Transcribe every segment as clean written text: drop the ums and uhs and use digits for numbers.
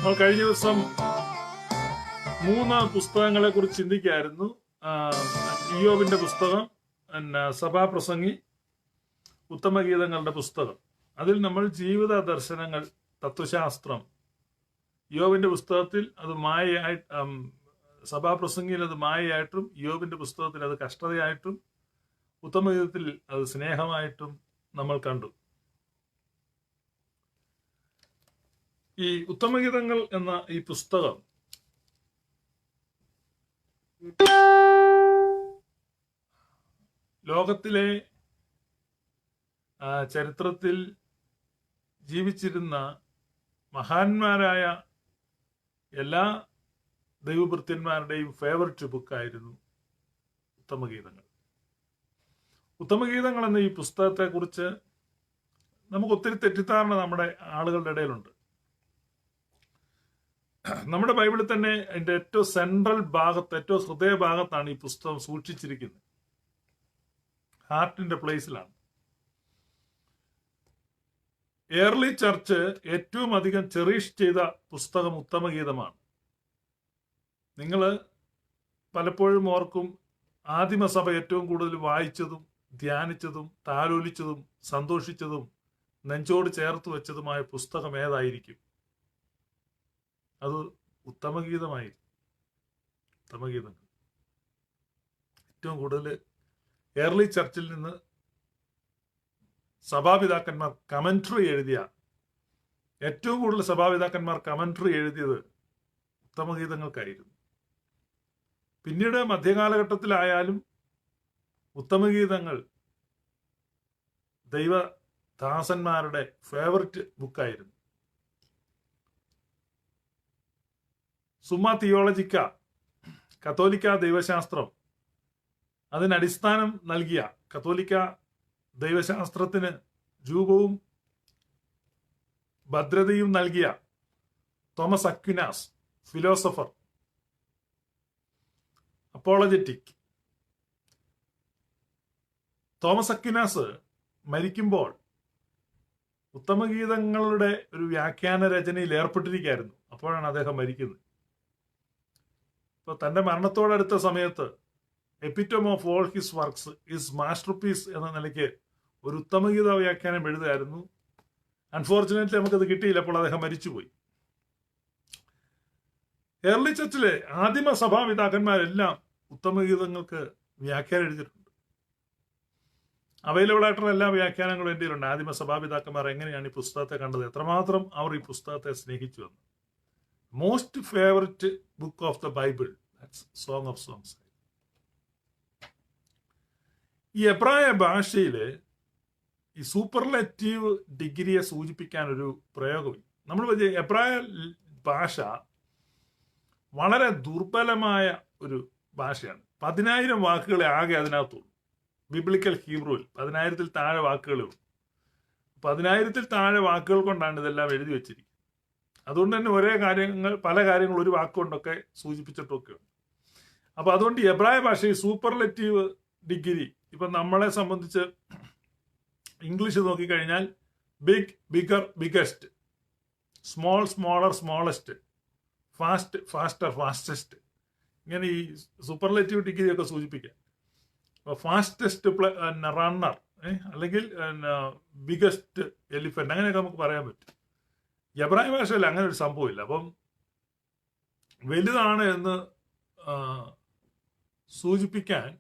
നമ്മൾ കഴിഞ്ഞ ദിവസം 3 പുസ്തകങ്ങളെ കുറിച്ച് ചിന്തിക്കായിരുന്നു. ഇയ്യോബിന്റെ പുസ്തകം, സഭാപ്രസംഗി, ഉത്തമഗീതങ്ങളുടെ പുസ്തകം. അതിൽ നമ്മൾ ജീവിത ദർശനങ്ങൾ, തത്വശാസ്ത്രം, ഇയ്യോബിന്റെ പുസ്തകത്തിൽ അത് മായയായിട്ട്, സഭാപ്രസംഗിയിൽ അത് മായയായിട്ടും, ഇയ്യോബിന്റെ പുസ്തകത്തിൽ അത് കഷ്ടതയായിട്ടും, ഉത്തമഗീതത്തിൽ അത് സ്നേഹമായിട്ടും നമ്മൾ കണ്ടു. ഈ ഉത്തമഗീതങ്ങൾ എന്ന ഈ പുസ്തകം ലോകത്തിലെ ചരിത്രത്തിൽ ജീവിച്ചിരുന്ന മഹാന്മാരായ എല്ലാ ദൈവഭൃത്യന്മാരുടെയും ഫേവററ്റ് ബുക്കായിരുന്നു ഉത്തമഗീതങ്ങൾ. ഉത്തമഗീതങ്ങൾ എന്ന ഈ പുസ്തകത്തെ കുറിച്ച് നമുക്ക് ഒത്തിരി തെറ്റിദ്ധാരണ നമ്മുടെ ആളുകളുടെ ഇടയിലുണ്ട്. നമ്മുടെ ബൈബിളിൽ തന്നെ അതിന്റെ ഏറ്റവും സെൻട്രൽ ഭാഗത്ത്, ഏറ്റവും ഹൃദയഭാഗത്താണ് ഈ പുസ്തകം സൂക്ഷിച്ചിരിക്കുന്നത്. ഹാർട്ടിന്റെ പ്ലേസിലാണ്. ഏർലി ചർച്ച് ഏറ്റവും അധികം ചെറിഷ് ചെയ്ത പുസ്തകം ഉത്തമഗീതമാണ്. നിങ്ങൾ പലപ്പോഴും ഓർക്കും, ആദിമസഭ ഏറ്റവും കൂടുതൽ വായിച്ചതും ധ്യാനിച്ചതും താലോലിച്ചതും സന്തോഷിച്ചതും നെഞ്ചോട് ചേർത്ത് വെച്ചതുമായ പുസ്തകം ഏതായിരിക്കും? അത് ഉത്തമഗീതമായിരിക്കും. ഉത്തമഗീതങ്ങൾ ഏറ്റവും കൂടുതൽ ഏർലി ചർച്ചിൽ നിന്ന് സഭാപിതാക്കന്മാർ കമന്ററി എഴുതിയ, ഏറ്റവും കൂടുതൽ സഭാപിതാക്കന്മാർ കമന്ററി എഴുതിയത് ഉത്തമഗീതങ്ങൾക്കായിരുന്നു. പിന്നീട് മധ്യകാലഘട്ടത്തിലായാലും ഉത്തമഗീതങ്ങൾ ദൈവദാസന്മാരുടെ ഫേവററ്റ് ബുക്കായിരുന്നു. സുമ്മ തിയോളജിക്ക, കത്തോലിക്ക ദൈവശാസ്ത്രം, അതിനടിസ്ഥാനം നൽകിയ, കത്തോലിക്ക ദൈവശാസ്ത്രത്തിന് രൂപവും ഭദ്രതയും നൽകിയ Thomas Aquinas, philosopher, apologetic. Thomas Aquinas മരിക്കുമ്പോൾ ഉത്തമഗീതങ്ങളുടെ ഒരു വ്യാഖ്യാന രചനയിൽ ഏർപ്പെട്ടിരിക്കുകയായിരുന്നു. അപ്പോഴാണ് അദ്ദേഹം മരിക്കുന്നത്. ഇപ്പൊ തന്റെ മരണത്തോടടുത്ത സമയത്ത് epitome of all his works is masterpiece എന്ന നിലയ്ക്ക് ഒരു ഉത്തമഗീത വ്യാഖ്യാനം എഴുതായിരുന്നു. അൺഫോർച്ചുനേറ്റ്ലി നമുക്കത് കിട്ടിയില്ല, അപ്പോൾ അദ്ദേഹം മരിച്ചുപോയി. ഏർലി ചർച്ചിലെ ആദിമ സഭാപിതാക്കന്മാരെല്ലാം ഉത്തമഗീതങ്ങൾക്ക് വ്യാഖ്യാനം എഴുതിയിട്ടുണ്ട്. അവൈലബിൾ ആയിട്ടുള്ള എല്ലാ വ്യാഖ്യാനങ്ങളും എൻ്റെ കയ്യിലുണ്ട്. ആദിമ സഭാപിതാക്കന്മാർ എങ്ങനെയാണ് ഈ പുസ്തകത്തെ കണ്ടത്, എത്രമാത്രം അവർ ഈ പുസ്തകത്തെ സ്നേഹിച്ചു എന്ന്. Most favourite book of the Bible, song of songs. ഈ എബ്രായ ഭാഷയില് ഈ സൂപ്പർലെറ്റീവ് ഡിഗ്രിയെ സൂചിപ്പിക്കാൻ ഒരു പ്രയോഗമില്ല. നമ്മൾ എബ്രായ ഭാഷ വളരെ ദുർബലമായ ഒരു ഭാഷയാണ്. 10,000 വാക്കുകളെ ആകെ അതിനകത്തുള്ളൂ. ബിബ്ലിക്കൽ ഹീബ്രുവിൽ 10,000-ൽ താഴെ വാക്കുകളേ ഉള്ളൂ. 10,000-ൽ താഴെ വാക്കുകൾ കൊണ്ടാണ് ഇതെല്ലാം എഴുതി വെച്ചിരിക്കുന്നത്. അതുകൊണ്ട് തന്നെ പല കാര്യങ്ങൾ ഒരു വാക്കുകൊണ്ടൊക്കെ സൂചിപ്പിച്ചിട്ടൊക്കെ ഉണ്ട്. അപ്പൊ അതുകൊണ്ട് എബ്രായ ഭാഷയിൽ സൂപ്പർലെറ്റീവ് ഡിഗ്രി, ഇപ്പൊ നമ്മളെ സംബന്ധിച്ച് ഇംഗ്ലീഷ് നോക്കിക്കഴിഞ്ഞാൽ big, bigger, biggest, small, smaller, smallest, fast, faster, fastest, ഇങ്ങനെ ഈ സൂപ്പർലെറ്റീവ് ഡിഗ്രി ഒക്കെ സൂചിപ്പിക്കാം. ഫാസ്റ്റസ്റ്റ് റണ്ണർ, അല്ലെങ്കിൽ ബിഗസ്റ്റ് എലിഫന്റ്, അങ്ങനെയൊക്കെ നമുക്ക് പറയാൻ പറ്റും. എബ്രായ ഭാഷയിൽ അങ്ങനെ ഒരു സംഭവമില്ല. അപ്പം വലുതാണ് എന്ന് സൂചിപ്പിക്കാൻ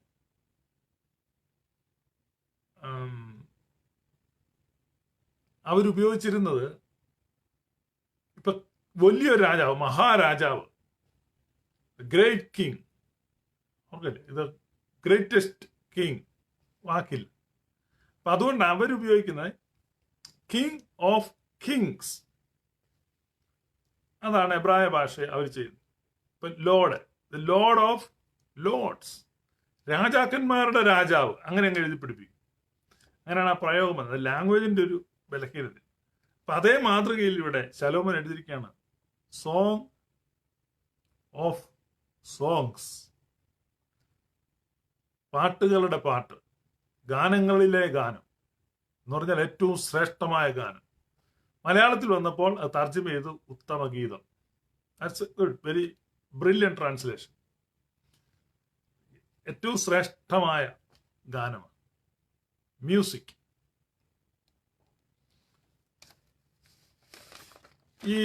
അവരുപയോഗിച്ചിരുന്നത്, ഇപ്പൊ വലിയൊരു രാജാവ്, മഹാരാജാവ്, ഗ്രേറ്റ് കിങ്, ഓക്കെ, ഇത് ഗ്രേറ്റസ്റ്റ് കിങ് വാക്കില്ല. അപ്പൊ അതുകൊണ്ട് അവരുപയോഗിക്കുന്നത് കിങ് ഓഫ് കിങ്സ്, അതാണ് എബ്രായ ഭാഷ അവർ ചെയ്യുന്നത്. ഇപ്പൊ Lord, the Lord of Lord's, രാജാക്കന്മാരുടെ രാജാവ്, അങ്ങനെ അങ്ങ് എഴുതി പിടിപ്പിക്കും. അങ്ങനെയാണ് ആ പ്രയോഗം വന്നത്. ലാംഗ്വേജിന്റെ ഒരു ബലഹീനത. അപ്പൊ അതേ മാതൃകയിൽ ഇവിടെ ശലോമോൻ എഴുതിയിരിക്കുകയാണ്, സോങ് ഓഫ് സോങ്സ്, പാട്ടുകളുടെ പാട്ട്, ഗാനങ്ങളിലെ ഗാനം എന്ന് പറഞ്ഞാൽ ഏറ്റവും ശ്രേഷ്ഠമായ ഗാനം. മലയാളത്തിൽ വന്നപ്പോൾ അത് തർജ്ജമ ചെയ്തു ഉത്തമഗീതം. That's good, very brilliant translation. ഏറ്റവും ശ്രേഷ്ഠമായ ഗാനമാണ് മ്യൂസിക്. ഈ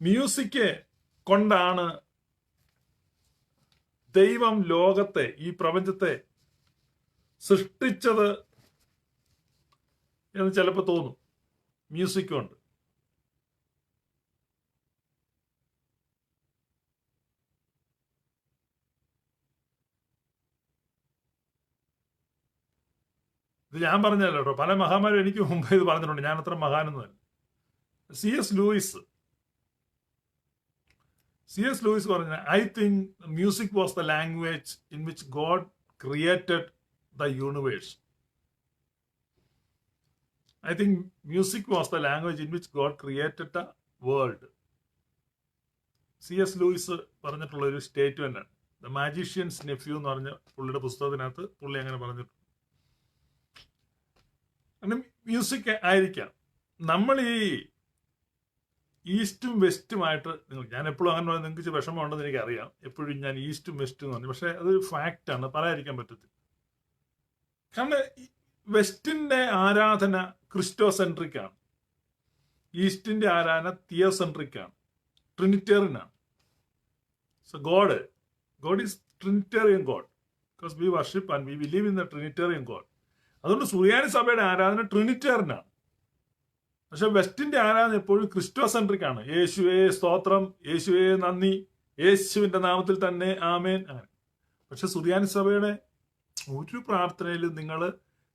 മ്യൂസിക് കൊണ്ടാണ് ദൈവം ലോകത്തെ, ഈ പ്രപഞ്ചത്തെ സൃഷ്ടിച്ചത് എന്ന് ചിലപ്പോൾ തോന്നും. മ്യൂസിക് കൊണ്ട്. ഇത് ഞാൻ പറഞ്ഞല്ലോ കേട്ടോ, പല മഹാന്മാരും എനിക്ക് മുമ്പ് ഇത് പറഞ്ഞിട്ടുണ്ട്, ഞാൻ അത്ര മഹാനൊന്നുമല്ല. C.S. ലൂയിസ് പറഞ്ഞ, I think music was the language in which God created the universe. I think music was the language in which God created the world. C.S. Lewis പറഞ്ഞിട്ടുള്ള ഒരു സ്റ്റേറ്റ്മെന്റ് ആണ്. ദ മാജീഷ്യൻസ് നെഫ്യൂ എന്ന് പറഞ്ഞ പുള്ളിയുടെ പുസ്തകത്തിനകത്ത് പുള്ളി അങ്ങനെ പറഞ്ഞിട്ടുണ്ട്. അങ്ങനെ മ്യൂസിക് ആയിരിക്കാം. നമ്മൾ ഈ ഈസ്റ്റും വെസ്റ്റുമായിട്ട്, ഞാൻ എപ്പോഴും അങ്ങനെ പറഞ്ഞാൽ നിങ്ങൾക്ക് വിഷമമുണ്ടെന്ന് എനിക്കറിയാം, എപ്പോഴും ഞാൻ ഈസ്റ്റും വെസ്റ്റും എന്ന് പറഞ്ഞു, പക്ഷെ അതൊരു ഫാക്റ്റാണ്, പറയാതിരിക്കാൻ പറ്റത്തില്ല. കാരണം വെസ്റ്റിന്റെ ആരാധന ക്രിസ്റ്റോസെൻട്രിക് ആണ്, ഈസ്റ്റിന്റെ ആരാധന തിയോസെൻട്രിക് ആണ്, ട്രിനിറ്റേറിയൻ ആണ്. So God is Trinitarian God, because we worship and we believe in the Trinitarian God. അതുകൊണ്ട് സുറിയാനി സഭയുടെ ആരാധന ട്രിനിറ്റേറിയൻ ആണ്. പക്ഷെ വെസ്റ്റിന്റെ ആരാധന എപ്പോഴും ക്രിസ്റ്റോസെൻട്രിക് ആണ്. യേശുവേ സ്തോത്രം, യേശുവേ നന്ദി, യേശുവിന്റെ നാമത്തിൽ തന്നെ ആമേൻ, അങ്ങനെ. പക്ഷെ സുറിയാനി സഭയുടെ ഒരു പ്രാർത്ഥനയിലും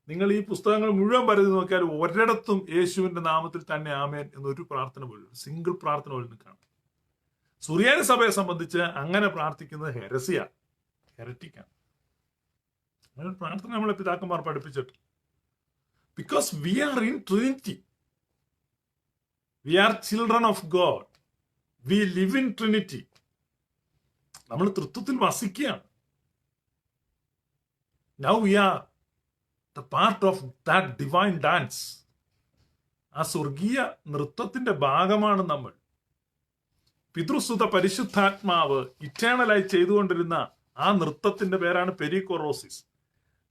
നിങ്ങൾ ഈ പുസ്തകങ്ങൾ മുഴുവൻ പരതി നോക്കിയാൽ ഒരിടത്തും യേശുവിന്റെ നാമത്തിൽ തന്നെ ആമേൻ എന്നൊരു പ്രാർത്ഥന പോലും, സിംഗിൾ പ്രാർത്ഥന പോലും കാണാം. സുറിയാനി സഭയെ സംബന്ധിച്ച് അങ്ങനെ പ്രാർത്ഥിക്കുന്നത് ഹെരറ്റിക്കാണ്. അങ്ങനെ പ്രാർത്ഥന നമ്മളെ പിതാക്കന്മാർ പഠിപ്പിച്ചിട്ട്. Because we are in Trinity, we are children of God, we live in Trinity. നമ്മൾ തൃത്വത്തിൽ വസിക്കുകയാണ്. Now we are the part of that divine dance. ആ സ്വർഗീയ നൃത്തത്തിന്റെ ഭാഗമാണ് നമ്മൾ. പിതൃസുത പരിശുദ്ധാത്മാവ് ഇറ്റേണലായി ചെയ്തുകൊണ്ടിരുന്ന ആ നൃത്തത്തിന്റെ പേരാണ് പെരിക്കോറോസിസ്.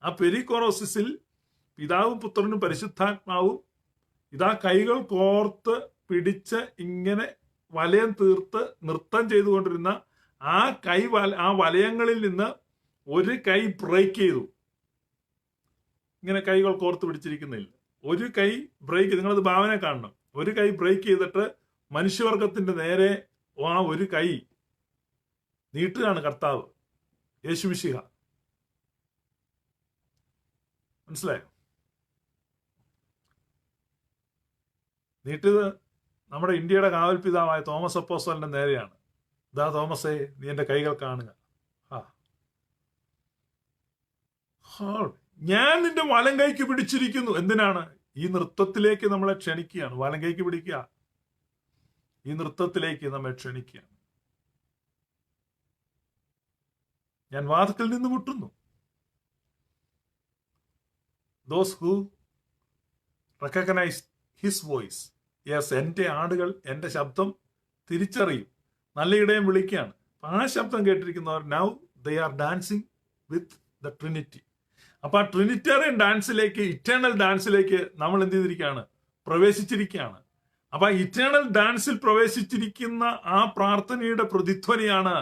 ആ പെരിക്കോറോസിസിൽ പിതാവും പുത്രനും പരിശുദ്ധാത്മാവും ഇതാ കൈകൾ കോർത്ത് പിടിച്ച് ഇങ്ങനെ വലയം തീർത്ത് നൃത്തം ചെയ്തുകൊണ്ടിരുന്ന ആ വലയങ്ങളിൽ നിന്ന് ഒരു കൈ ബ്രേക്ക് ചെയ്തു. ഇങ്ങനെ കൈകൾ കോർത്ത് പിടിച്ചിരിക്കുന്നില്ല, ഒരു കൈ ബ്രേക്ക്, നിങ്ങളത് ഭാവന കാണണം. ഒരു കൈ ബ്രേക്ക് ചെയ്തിട്ട് മനുഷ്യവർഗത്തിന്റെ നേരെ ആ ഒരു കൈ നീട്ടുകയാണ് കർത്താവ് യേശുമിശിഹ. മനസ്സിലായോ? നീട്ടിയത് നമ്മുടെ ഇന്ത്യയുടെ കാവൽ പിതാവായ തോമസ് അപ്പോസ്തലന്റെ നേരെയാണ്. ഇതാ തോമസേ, നീ എന്റെ കൈകൾ കാണുക. ഞാൻ നിന്റെ വലം കൈക്ക് പിടിച്ചിരിക്കുന്നു. എന്തിനാണ്? ഈ നൃത്തത്തിലേക്ക് നമ്മളെ ക്ഷണിക്കുകയാണ്. വലം കൈക്ക് പിടിക്കുക, ഈ നൃത്തത്തിലേക്ക് നമ്മെ ക്ഷണിക്കുകയാണ്. ഞാൻ വാതിൽക്കൽ നിന്ന് മുട്ടുന്നു. Those who recognize his voice, yes, എന്റെ ആടുകൾ എന്റെ ശബ്ദം തിരിച്ചറിയും. നല്ല ഇടയം വിളിക്കുകയാണ്. ആ ശബ്ദം കേട്ടിരിക്കുന്നവർ now they are dancing with the Trinity. അപ്പൊ ആ ട്രിനിറ്റേറിയൻ ഡാൻസിലേക്ക്, ഇറ്റേണൽ ഡാൻസിലേക്ക് നമ്മൾ എന്ത് ചെയ്തിരിക്കുകയാണ്? പ്രവേശിച്ചിരിക്കുകയാണ്. അപ്പൊ ആ ഇറ്റേണൽ ഡാൻസിൽ പ്രവേശിച്ചിരിക്കുന്ന ആ പ്രാർത്ഥനയുടെ പ്രതിധ്വനിയാണ്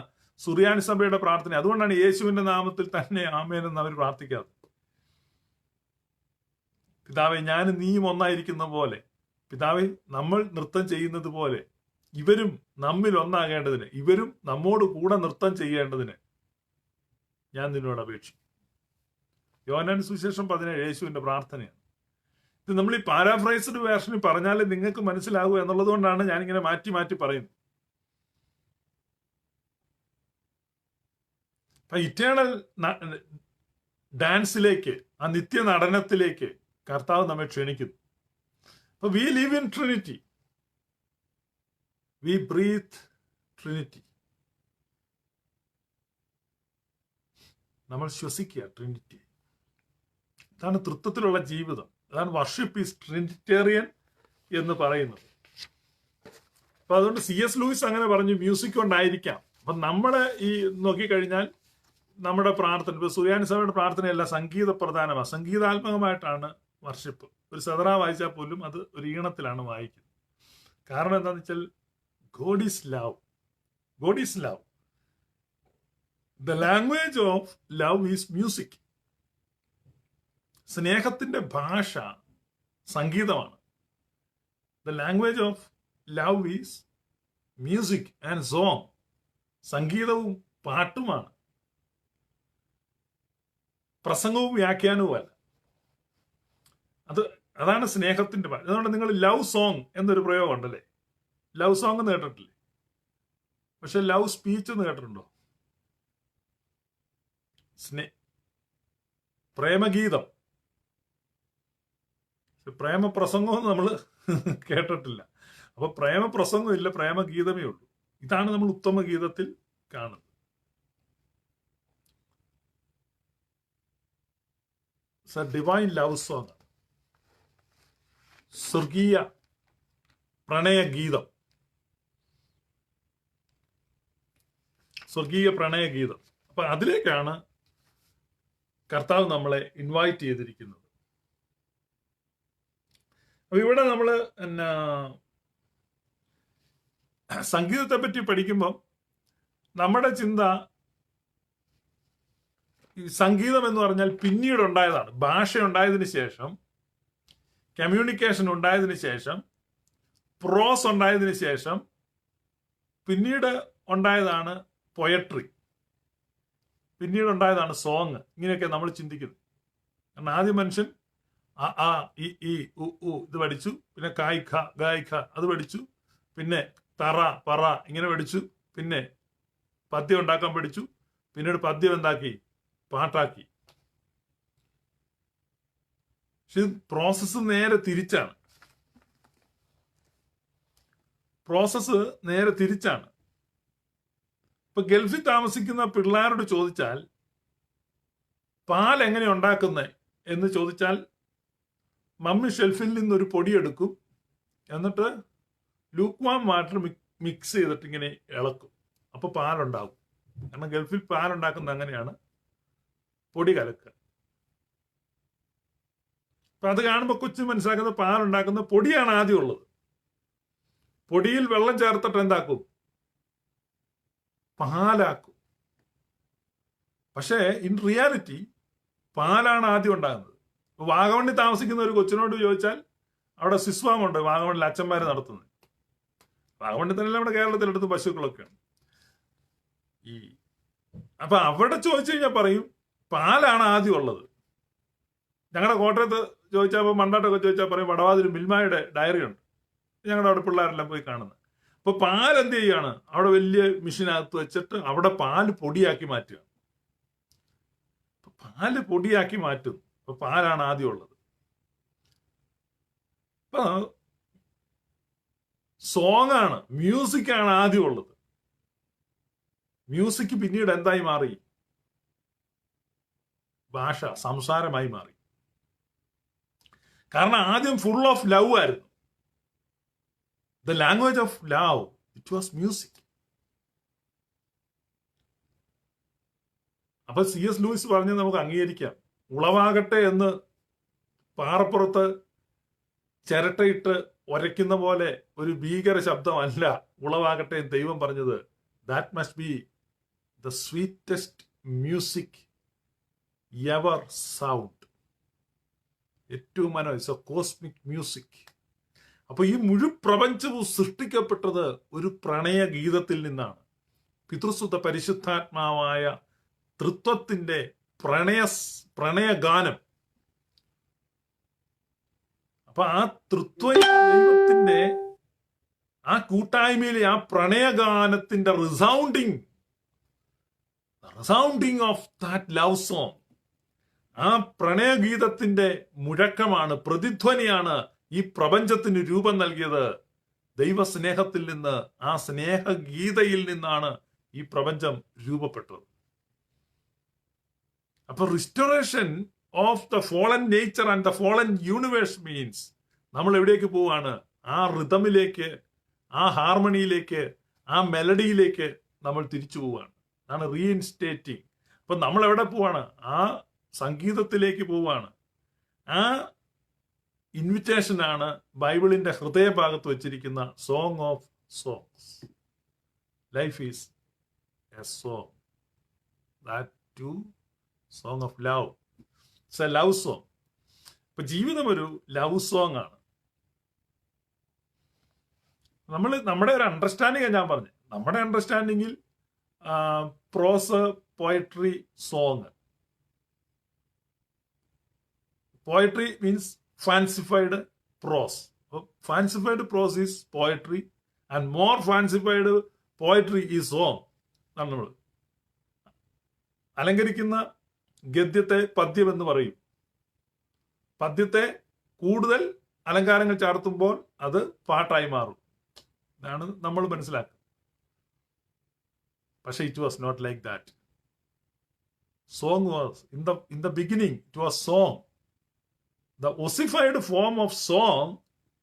സുറിയാനി സഭയുടെ പ്രാർത്ഥന. അതുകൊണ്ടാണ് യേശുവിന്റെ നാമത്തിൽ തന്നെ ആമേൻ എന്ന് അവർ പ്രാർത്ഥിക്കാറ്. പിതാവേ, ഞാനും നീയും ഒന്നായിരിക്കുന്ന പോലെ, പിതാവേ, നമ്മൾ നൃത്തം ചെയ്യുന്നത് പോലെ ഇവരും നമ്മിൽ ഒന്നാകേണ്ടതിന്, ഇവരും നമ്മോട് കൂടെ നൃത്തം ചെയ്യേണ്ടതിന് ഞാൻ നിന്നോട് അപേക്ഷിക്കും. യോഹന്നാൻ സുവിശേഷം 17 യേശുവിന്റെ പ്രാർത്ഥനയാണ്. ഇത് നമ്മൾ ഈ പാരാഫ്രൈസ്ഡ് വേർഷനിൽ പറഞ്ഞാലേ നിങ്ങൾക്ക് മനസ്സിലാകൂ എന്നുള്ളത് കൊണ്ടാണ് ഞാനിങ്ങനെ മാറ്റി മാറ്റി പറയുന്നത്. അപ്പൊ ഇറ്റേണൽ ഡാൻസിലേക്ക്, ആ നിത്യ നടനത്തിലേക്ക് കർത്താവ് നമ്മെ ക്ഷണിക്കുന്നു. അപ്പൊ V live in Trinity, V breath Trinity. നമ്മൾ ശ്വസിക്കുക ട്രിനിറ്റി. അതാണ് തൃത്വത്തിലുള്ള ജീവിതം. അതാണ് വർഷിപ്പ് ഈസ് ട്രിനിറ്റേറിയൻ എന്ന് പറയുന്നത്. അപ്പൊ അതുകൊണ്ട് CS ലൂയിസ് അങ്ങനെ പറഞ്ഞു, മ്യൂസിക് കൊണ്ടായിരിക്കാം. അപ്പൊ നമ്മള് ഈ നോക്കിക്കഴിഞ്ഞാൽ നമ്മുടെ പ്രാർത്ഥന, ഇപ്പൊ സുറിയാനി സഭയുടെ പ്രാർത്ഥനയല്ല സംഗീത പ്രധാനമാണ്, സംഗീതാത്മകമായിട്ടാണ് വർഷിപ്പ്. ഒരു സദറ വായിച്ചാൽ പോലും അത് ഒരു ഈണത്തിലാണ് വായിക്കുന്നത്. കാരണം എന്താണെന്ന് വെച്ചാൽ God is love. God is love. The language of love is music. സ്നേഹത്തിന്റെ ഭാഷ സംഗീതമാണ്. The language of love is music and song. സംഗീതവും പാട്ടുമാണ്, പ്രസംഗവും വ്യാഖ്യാനവുമല്ല. അതാണ് സ്നേഹത്തിന്റെ ഭാഷ. അതുകൊണ്ട് നിങ്ങൾ ലവ് സോങ് എന്നൊരു പ്രയോഗം ഉണ്ടല്ലേ, ലവ് സോങ് എന്ന് കേട്ടിട്ടില്ലേ? പക്ഷെ ലവ് സ്പീച്ച് എന്ന് കേട്ടിട്ടുണ്ടോ? പ്രേമഗീതം, പ്രേമപ്രസംഗം നമ്മൾ കേട്ടിട്ടില്ല. അപ്പൊ പ്രേമപ്രസംഗം ഇല്ല, പ്രേമഗീതമേ ഉള്ളൂ. ഇതാണ് നമ്മൾ ഉത്തമ ഗീതത്തിൽ കാണുന്നത്. ഡിവൈൻ ലവ് സോങ്, സ്വർഗീയ പ്രണയഗീതം, സ്വർഗീയ പ്രണയഗീതം. അപ്പൊ അതിലേക്കാണ് കർത്താവ് നമ്മളെ ഇൻവൈറ്റ് ചെയ്തിരിക്കുന്നത്. അപ്പൊ ഇവിടെ നമ്മൾ സംഗീതത്തെ പറ്റി പഠിക്കുമ്പോൾ നമ്മുടെ ചിന്ത ഈ സംഗീതം എന്ന് പറഞ്ഞാൽ പിന്നീട് ഉണ്ടായതാണ്. ഭാഷ ഉണ്ടായതിനു ശേഷം, കമ്മ്യൂണിക്കേഷൻ ഉണ്ടായതിനു ശേഷം, പ്രോസ് ഉണ്ടായതിനു ശേഷം പിന്നീട് ഉണ്ടായതാണ് പൊയട്രി, പിന്നീട് ഉണ്ടായതാണ് സോങ്. ഇങ്ങനെയൊക്കെ നമ്മൾ ചിന്തിക്കുന്നത്. കാരണം ആദ്യം മനുഷ്യൻ ആ ഈ ഉ ഇത് പഠിച്ചു, പിന്നെ കായ് ഖ ഗായ് ഖ അത് പഠിച്ചു, പിന്നെ തറ പറ ഇങ്ങനെ പഠിച്ചു, പിന്നെ പദ്യം ഉണ്ടാക്കാൻ പഠിച്ചു, പിന്നീട് പദ്യം എന്താക്കി, പാട്ടാക്കി. പക്ഷെ പ്രോസസ്സ് നേരെ തിരിച്ചാണ്. പ്രോസസ്സ് നേരെ തിരിച്ചാണ്. ഇപ്പൊ ഗൾഫിൽ താമസിക്കുന്ന പിള്ളേരോട് ചോദിച്ചാൽ പാൽ എങ്ങനെ ഉണ്ടാക്കുന്നത് എന്ന് ചോദിച്ചാൽ മമ്മി ഷെൽഫിൽ നിന്നൊരു പൊടിയെടുക്കും, എന്നിട്ട് ലൂക്ക്വാം വാട്ടർ മിക്സ് ചെയ്തിട്ട് ഇങ്ങനെ ഇളക്കും, അപ്പൊ പാലുണ്ടാകും. കാരണം ഗൾഫിൽ പാലുണ്ടാക്കുന്നത് അങ്ങനെയാണ്, പൊടി കലക്കുക. അപ്പൊ അത് കാണുമ്പോൾ കൊച്ചു മനസ്സിലാക്കുന്ന പാലുണ്ടാക്കുന്ന പൊടിയാണ് ആദ്യം ഉള്ളത്. പൊടിയിൽ വെള്ളം ചേർത്തിട്ട് എന്താക്കും, പാലാക്കും. പക്ഷേ ഇൻ റിയാലിറ്റി പാലാണ് ആദ്യം ഉണ്ടാകുന്നത്. വാഗമണ്ണിൽ താമസിക്കുന്ന ഒരു കൊച്ചിനോട് ചോദിച്ചാൽ അവിടെ സിസ്വാം ഉണ്ട്, വാഗമണ്ണിൽ അച്ഛന്മാര് നടത്തുന്നത്. വാഗമണ്ണിൽ തന്നെ നമ്മുടെ കേരളത്തിലെടുത്ത് പശുക്കളൊക്കെയാണ്. അപ്പൊ അവിടെ ചോദിച്ചു കഴിഞ്ഞാൽ പറയും പാലാണ് ആദ്യം ഉള്ളത്. ഞങ്ങളുടെ കോട്ടയത്ത് ചോദിച്ചാൽ, മണ്ടാട്ടൊക്കെ ചോദിച്ചാൽ പറയും വടവാതിൽ മിൽമയുടെ ഡയറി ഉണ്ട്, ഞങ്ങളുടെ അവിടെ പിള്ളേരെല്ലാം പോയി കാണുന്നത്. അപ്പൊ പാൽ എന്ത് ചെയ്യാണ്, അവിടെ വലിയ മെഷീനകത്ത് വെച്ചിട്ട് അവിടെ പാല് പൊടിയാക്കി മാറ്റുക. പാല് പൊടിയാക്കി മാറ്റും. അപ്പൊ പാലാണ് ആദ്യം ഉള്ളത്. അപ്പൊ സോങ് ആണ്, മ്യൂസിക് ആണ് ആദ്യം ഉള്ളത്. മ്യൂസിക് പിന്നീട് എന്തായി മാറി, ഭാഷ, സംസാരമായി മാറി. കാരണം ആദ്യം ഫുൾ ഓഫ് ലവ് ആയിരുന്നു. The language of love, it was music. അപ്പൊ CS ലൂയിസ് പറഞ്ഞ് നമുക്ക് അംഗീകരിക്കാം. ഉളവാകട്ടെ എന്ന് പാറപ്പുറത്ത് ചിരട്ടയിട്ട് ഒരയ്ക്കുന്ന പോലെ ഒരു ഭീകര ശബ്ദമല്ല ഉളവാകട്ടെ എന്ന് ദൈവം പറഞ്ഞത്. That must be the sweetest music ever sound. ഏറ്റവും മനോഹര കോസ്മിക് മ്യൂസിക്. അപ്പൊ ഈ മുഴുപ്രപഞ്ചവും സൃഷ്ടിക്കപ്പെട്ടത് ഒരു പ്രണയഗീതത്തിൽ നിന്നാണ്. പിതൃസുത പരിശുദ്ധാത്മാവായ തൃത്വത്തിന്റെ പ്രണയഗാനം. അപ്പൊ ആ തൃത്വ ദൈവത്തിന്റെ ആ കൂട്ടായ്മയിലെ ആ പ്രണയഗാനത്തിന്റെ റിസൗണ്ടിങ് ഓഫ് ദാറ്റ് ലവ് സോങ്, ആ പ്രണയഗീതത്തിന്റെ മുഴക്കമാണ്, പ്രതിധ്വനിയാണ് ഈ പ്രപഞ്ചത്തിന് രൂപം നൽകിയത്. ദൈവസ്നേഹത്തിൽ നിന്ന്, ആ സ്നേഹഗീതയിൽ നിന്നാണ് ഈ പ്രപഞ്ചം രൂപപ്പെട്ടത്. അപ്പൊ restoration of the fallen nature and the fallen universe means നമ്മൾ എവിടേക്ക് പോവാണ്, ആ റിതമിലേക്ക് ആ ഹാർമണിയിലേക്ക്, ആ മെലഡിയിലേക്ക് നമ്മൾ തിരിച്ചു പോവുകയാണ്. അതാണ് റീഇൻസ്റ്റേറ്റിംഗ്. അപ്പം നമ്മൾ എവിടെ പോവാണ്? ആ സംഗീതത്തിലേക്ക് പോവുകയാണ്. ആ ഇൻവിറ്റേഷനാണ് ബൈബിളിന്റെ ഹൃദയഭാഗത്ത് വെച്ചിരിക്കുന്ന song of songs. Life is a song, that too song of love. It's a love song. ഇപ്പൊ ജീവിതം ഒരു ലവ് സോങ് ആണ്. നമ്മുടെ ഒരു അണ്ടർസ്റ്റാൻഡിങ് ഞാൻ പറഞ്ഞു. നമ്മുടെ അണ്ടർസ്റ്റാൻഡിങ്ങിൽ prose, poetry, song. Poetry means fancified prose. Fancified prose is poetry and more fancified poetry is song. നമ്മൾ അലങ്കരിക്കുന്ന ഗദ്യത്തെ പദ്യം എന്ന് പറയും. പദ്യത്തെ കൂടുതൽ അലങ്കാരങ്ങൾ ചാർത്തുമ്പോൾ അത് പാട്ടായി മാറും. ഇതാണ് നമ്മൾ മനസ്സിലാക്കുക. പക്ഷെ it was not like that. Song was in the beginning it was song. The ossified form of song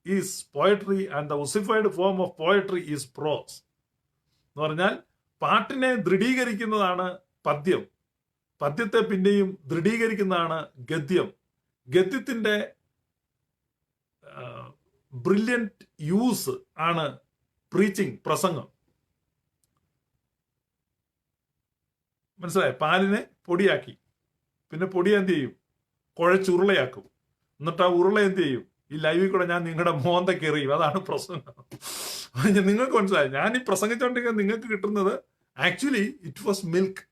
is poetry and the ossified form of poetry is prose. എന്ന് പറഞ്ഞാൽ പാട്ടിനെ ദൃഢീകരിക്കുന്നതാണ് പദ്യം, പദ്യത്തെ പിന്നെയും ദൃഢീകരിക്കുന്നതാണ് ഗദ്യം. ഗദ്യത്തിന്റെ ബ്രില്യന്റ് യൂസ് ആണ് പ്രീച്ചിങ്, പ്രസംഗം. മനസ്സിലായി? പാലിനെ പൊടിയാക്കി, പിന്നെ പൊടി എന്ത് ചെയ്യും? കുഴച്ചുരുളയാക്കും. എന്നിട്ട് ആ ഉരുള എന്ത് ചെയ്യും? ഈ ലൈവിൽ കൂടെ ഞാൻ നിങ്ങളുടെ മോന്തയ്ക്ക് എറിയും. അതാണ് പ്രസംഗം. നിങ്ങൾക്ക് മനസ്സിലായി? ഞാൻ ഈ പ്രസംഗിച്ചോണ്ടെങ്കിൽ നിങ്ങൾക്ക് കിട്ടുന്നത് ആക്ച്വലി ഇറ്റ് വാസ് മിൽക്ക്.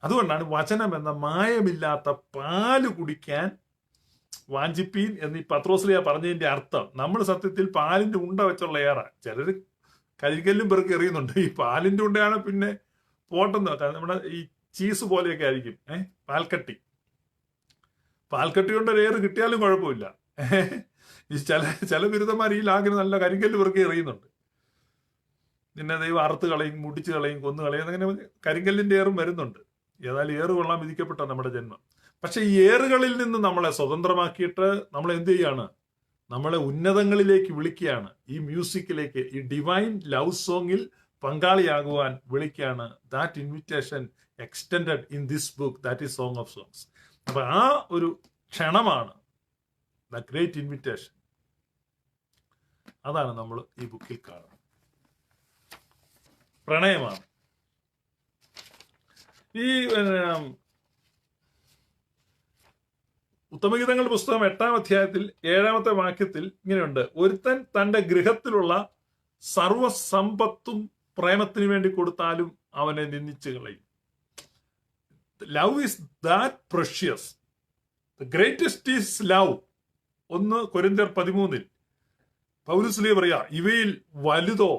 അതുകൊണ്ടാണ് വചനം എന്ന മായമില്ലാത്ത പാല് കുടിക്കാൻ വാഞ്ചിപ്പീൻ എന്ന് ഈ പത്രോസ്ലിയ പറഞ്ഞതിന്റെ അർത്ഥം. നമ്മൾ സത്യത്തിൽ പാലിന്റെ ഉണ്ട വെച്ചുള്ള ഏറ. ചിലർ കരിങ്കല്ലും പെറുക്കി എറിയുന്നുണ്ട്. ഈ പാലിന്റെ ഉണ്ടയാണ് പിന്നെ പോട്ടെന്ന് വെച്ചാൽ നമ്മുടെ ഈ ചീസ് പോലെയൊക്കെ ആയിരിക്കും. പാൽക്കട്ടി കൊണ്ട് ഒരു ഏറ് കിട്ടിയാലും കുഴപ്പമില്ല. ഈ ചില ബിരുദന്മാർ ഈ ലാഗിന് നല്ല കരിങ്കല്ല് പെറുക്കി എറിയുന്നുണ്ട്. പിന്നെ ദൈവം അറുത്ത് കളയും, മുടിച്ച് കളയും, കൊന്നു കളയും, അങ്ങനെ കരിങ്കല്ലിന്റെ ഏറും വരുന്നുണ്ട്. ഏതായാലും ഏറ് കൊള്ളാൻ വിധിക്കപ്പെട്ട നമ്മുടെ ജന്മം. പക്ഷെ ഈ ഏറുകളിൽ നിന്ന് നമ്മളെ സ്വതന്ത്രമാക്കിയിട്ട് നമ്മൾ എന്ത് ചെയ്യാണ്? നമ്മളെ ഉന്നതങ്ങളിലേക്ക് വിളിക്കുകയാണ്. ഈ മ്യൂസിക്കിലേക്ക്, ഈ ഡിവൈൻ ലവ് സോങ്ങിൽ പങ്കാളിയാകുവാൻ വിളിക്കുകയാണ്. That invitation extended in this book, that is song of songs. അപ്പൊ ആ ഒരു ക്ഷണമാണ് ദ ഗ്രേറ്റ് ഇൻവിറ്റേഷൻ. അതാണ് നമ്മൾ ഈ ബുക്കിൽ കാണുന്നത്. പ്രണയമാണ്. ഈ ഉത്തമഗീതങ്ങളുടെ പുസ്തകം 8-ാം അധ്യായത്തിൽ 7-ാമത്തെ വാക്യത്തിൽ ഇങ്ങനെയുണ്ട്: ഒരുത്തൻ തന്റെ ഗൃഹത്തിലുള്ള സർവസമ്പത്തും പ്രേമത്തിന് വേണ്ടി കൊടുത്താലും അവനെ നിന്ദിച്ചു കളയും. Love is that precious. The greatest is love. 1 കൊരിന്ത്യർ 13 പൗലോസ് പറയാ, ഇവയിൽ വലുതോ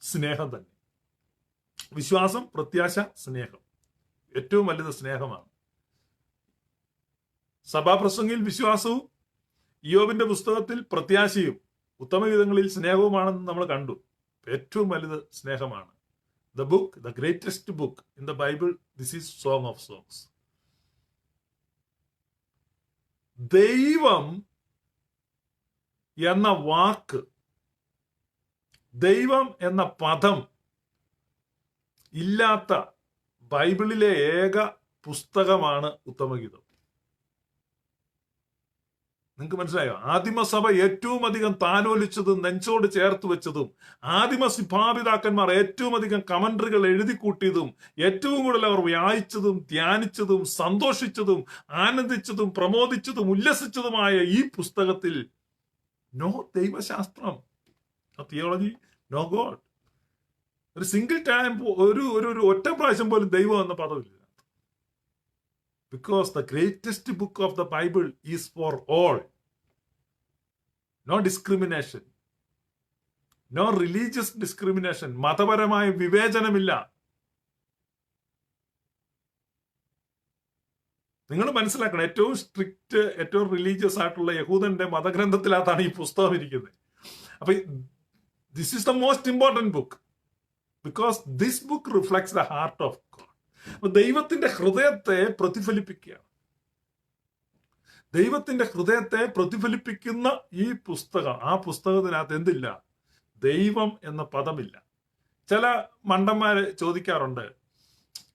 സ്നേഹം തന്നെ. വിശ്വാസം, പ്രത്യാശ, സ്നേഹം. ഏറ്റവും വലുത് സ്നേഹമാണ്. സഭാപ്രസംഗിൽ വിശ്വാസവും ഇയ്യോബിന്റെ പുസ്തകത്തിൽ പ്രത്യാശയും ഉത്തമഗീതങ്ങളിൽ സ്നേഹവുമാണെന്ന് നമ്മൾ കണ്ടു. ഏറ്റവും വലുത് സ്നേഹമാണ്. The book, the greatest book in the Bible, this is Song of Songs. ദൈവം എന്ന വാക്ക്, ദൈവം എന്ന പദം ഇല്ലാത്ത ബൈബിളിലെ ഏക പുസ്തകമാണ് ഉത്തമഗീതം. നിങ്ങൾക്ക് മനസ്സിലായോ? ആദിമസഭ ഏറ്റവും അധികം താലോലിച്ചതും നെഞ്ചോട് ചേർത്ത് വെച്ചതും, ആദിമ സിഭാപിതാക്കന്മാർ ഏറ്റവും അധികം കമന്ററികൾ എഴുതി കൂട്ടിയതും, ഏറ്റവും കൂടുതൽ അവർ വായിച്ചതും ധ്യാനിച്ചതും സന്തോഷിച്ചതും ആനന്ദിച്ചതും പ്രമോദിച്ചതും ഉല്ലസിച്ചതുമായ ഈ പുസ്തകത്തിൽ നോ ദൈവശാസ്ത്രം, നോ തിയോളജി, നോ ഗോഡ്. ഒരു സിംഗിൾ ടൈം, ഒരു ഒറ്റ പ്രാവശ്യം പോലും ദൈവം എന്ന പദമില്ല. Because the greatest book of the Bible is for all. No discrimination. No religious discrimination. മതപരമായ വിവേചനമില്ല. നിങ്ങൾ മനസ്സിലാക്കണം, ഏറ്റവും സ്ട്രിക്റ്റ്, ഏറ്റവും റിലീജിയസ് ആയിട്ടുള്ള യഹൂദന്റെ മതഗ്രന്ഥത്തിനകത്താണ് ഈ പുസ്തകം ഇരിക്കുന്നത്. അപ്പൊ this is the most important book, because this book reflects the heart of God. ദൈവത്തിന്റെ ഹൃദയത്തെ പ്രതിഫലിപ്പിക്കുകയാണ്. ദൈവത്തിന്റെ ഹൃദയത്തെ പ്രതിഫലിപ്പിക്കുന്ന ഈ പുസ്തകം, ആ പുസ്തകത്തിനകത്ത് എന്തില്ല? ദൈവം എന്ന പദമില്ല. ചില മണ്ടന്മാര് ചോദിക്കാറുണ്ട്,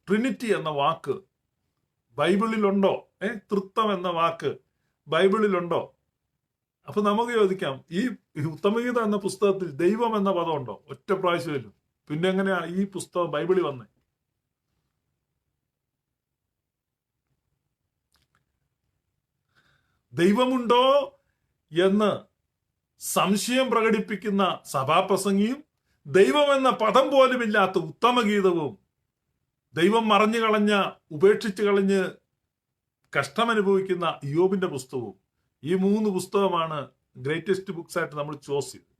ട്രിനിറ്റി എന്ന വാക്ക് ബൈബിളിലുണ്ടോ? തൃത്വം എന്ന വാക്ക് ബൈബിളിലുണ്ടോ? അപ്പൊ നമുക്ക് ചോദിക്കാം, ഈ ഉത്തമഗീത എന്ന പുസ്തകത്തിൽ ദൈവം എന്ന പദം ഉണ്ടോ? ഒറ്റ പ്രാവശ്യമില്ല. പിന്നെ എങ്ങനെയാ ഈ പുസ്തകം ബൈബിളിൽ വന്നേ? ദൈവമുണ്ടോ എന്ന് സംശയം പ്രകടിപ്പിക്കുന്ന സഭാപ്രസംഗിയും ദൈവം എന്ന പദം പോലുമില്ലാത്ത ഉത്തമഗീതവും ദൈവം മറഞ്ഞു കളഞ്ഞ, ഉപേക്ഷിച്ച് കളഞ്ഞ് കഷ്ടമനുഭവിക്കുന്ന യോബിന്റെ പുസ്തകവും, ഈ 3 പുസ്തകമാണ് ഗ്രേറ്റസ്റ്റ് ബുക്സ് ആയിട്ട് നമ്മൾ ചോസ് ചെയ്തത്.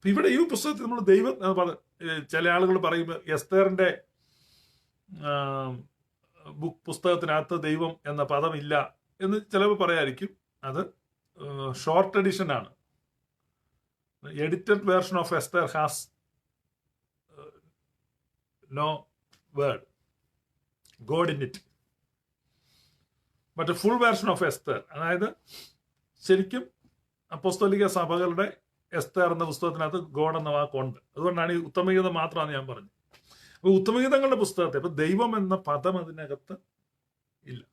ഇവിടെ ഈ പുസ്തകത്തിൽ നമ്മൾ ദൈവം, ചില ആളുകൾ പറയുമ്പോൾ എസ്തേറിന്റെ പുസ്തകത്തിനകത്ത് ദൈവം എന്ന പദമില്ല എന്ന് ചിലപ്പോൾ പറയായിരിക്കും. അത് ഷോർട്ട് എഡിഷൻ ആണ്. Edited version of Esther has no word God in it, but full version of Esther, അതായത് ശരിക്കും അപ്പോസ്തലിക സഭകളുടെ എസ്തർ എന്ന പുസ്തകത്തിനകത്ത് ഗോഡ് എന്ന വാക്കുണ്ട്. അതുകൊണ്ടാണ് ഈ ഉത്തമഗീതം മാത്രമാണ് ഞാൻ പറഞ്ഞത്. അപ്പൊ ഉത്തമഗീതങ്ങളുടെ പുസ്തകത്തെ ഇപ്പൊ ദൈവം എന്ന പദം അതിനകത്ത് ഇല്ല.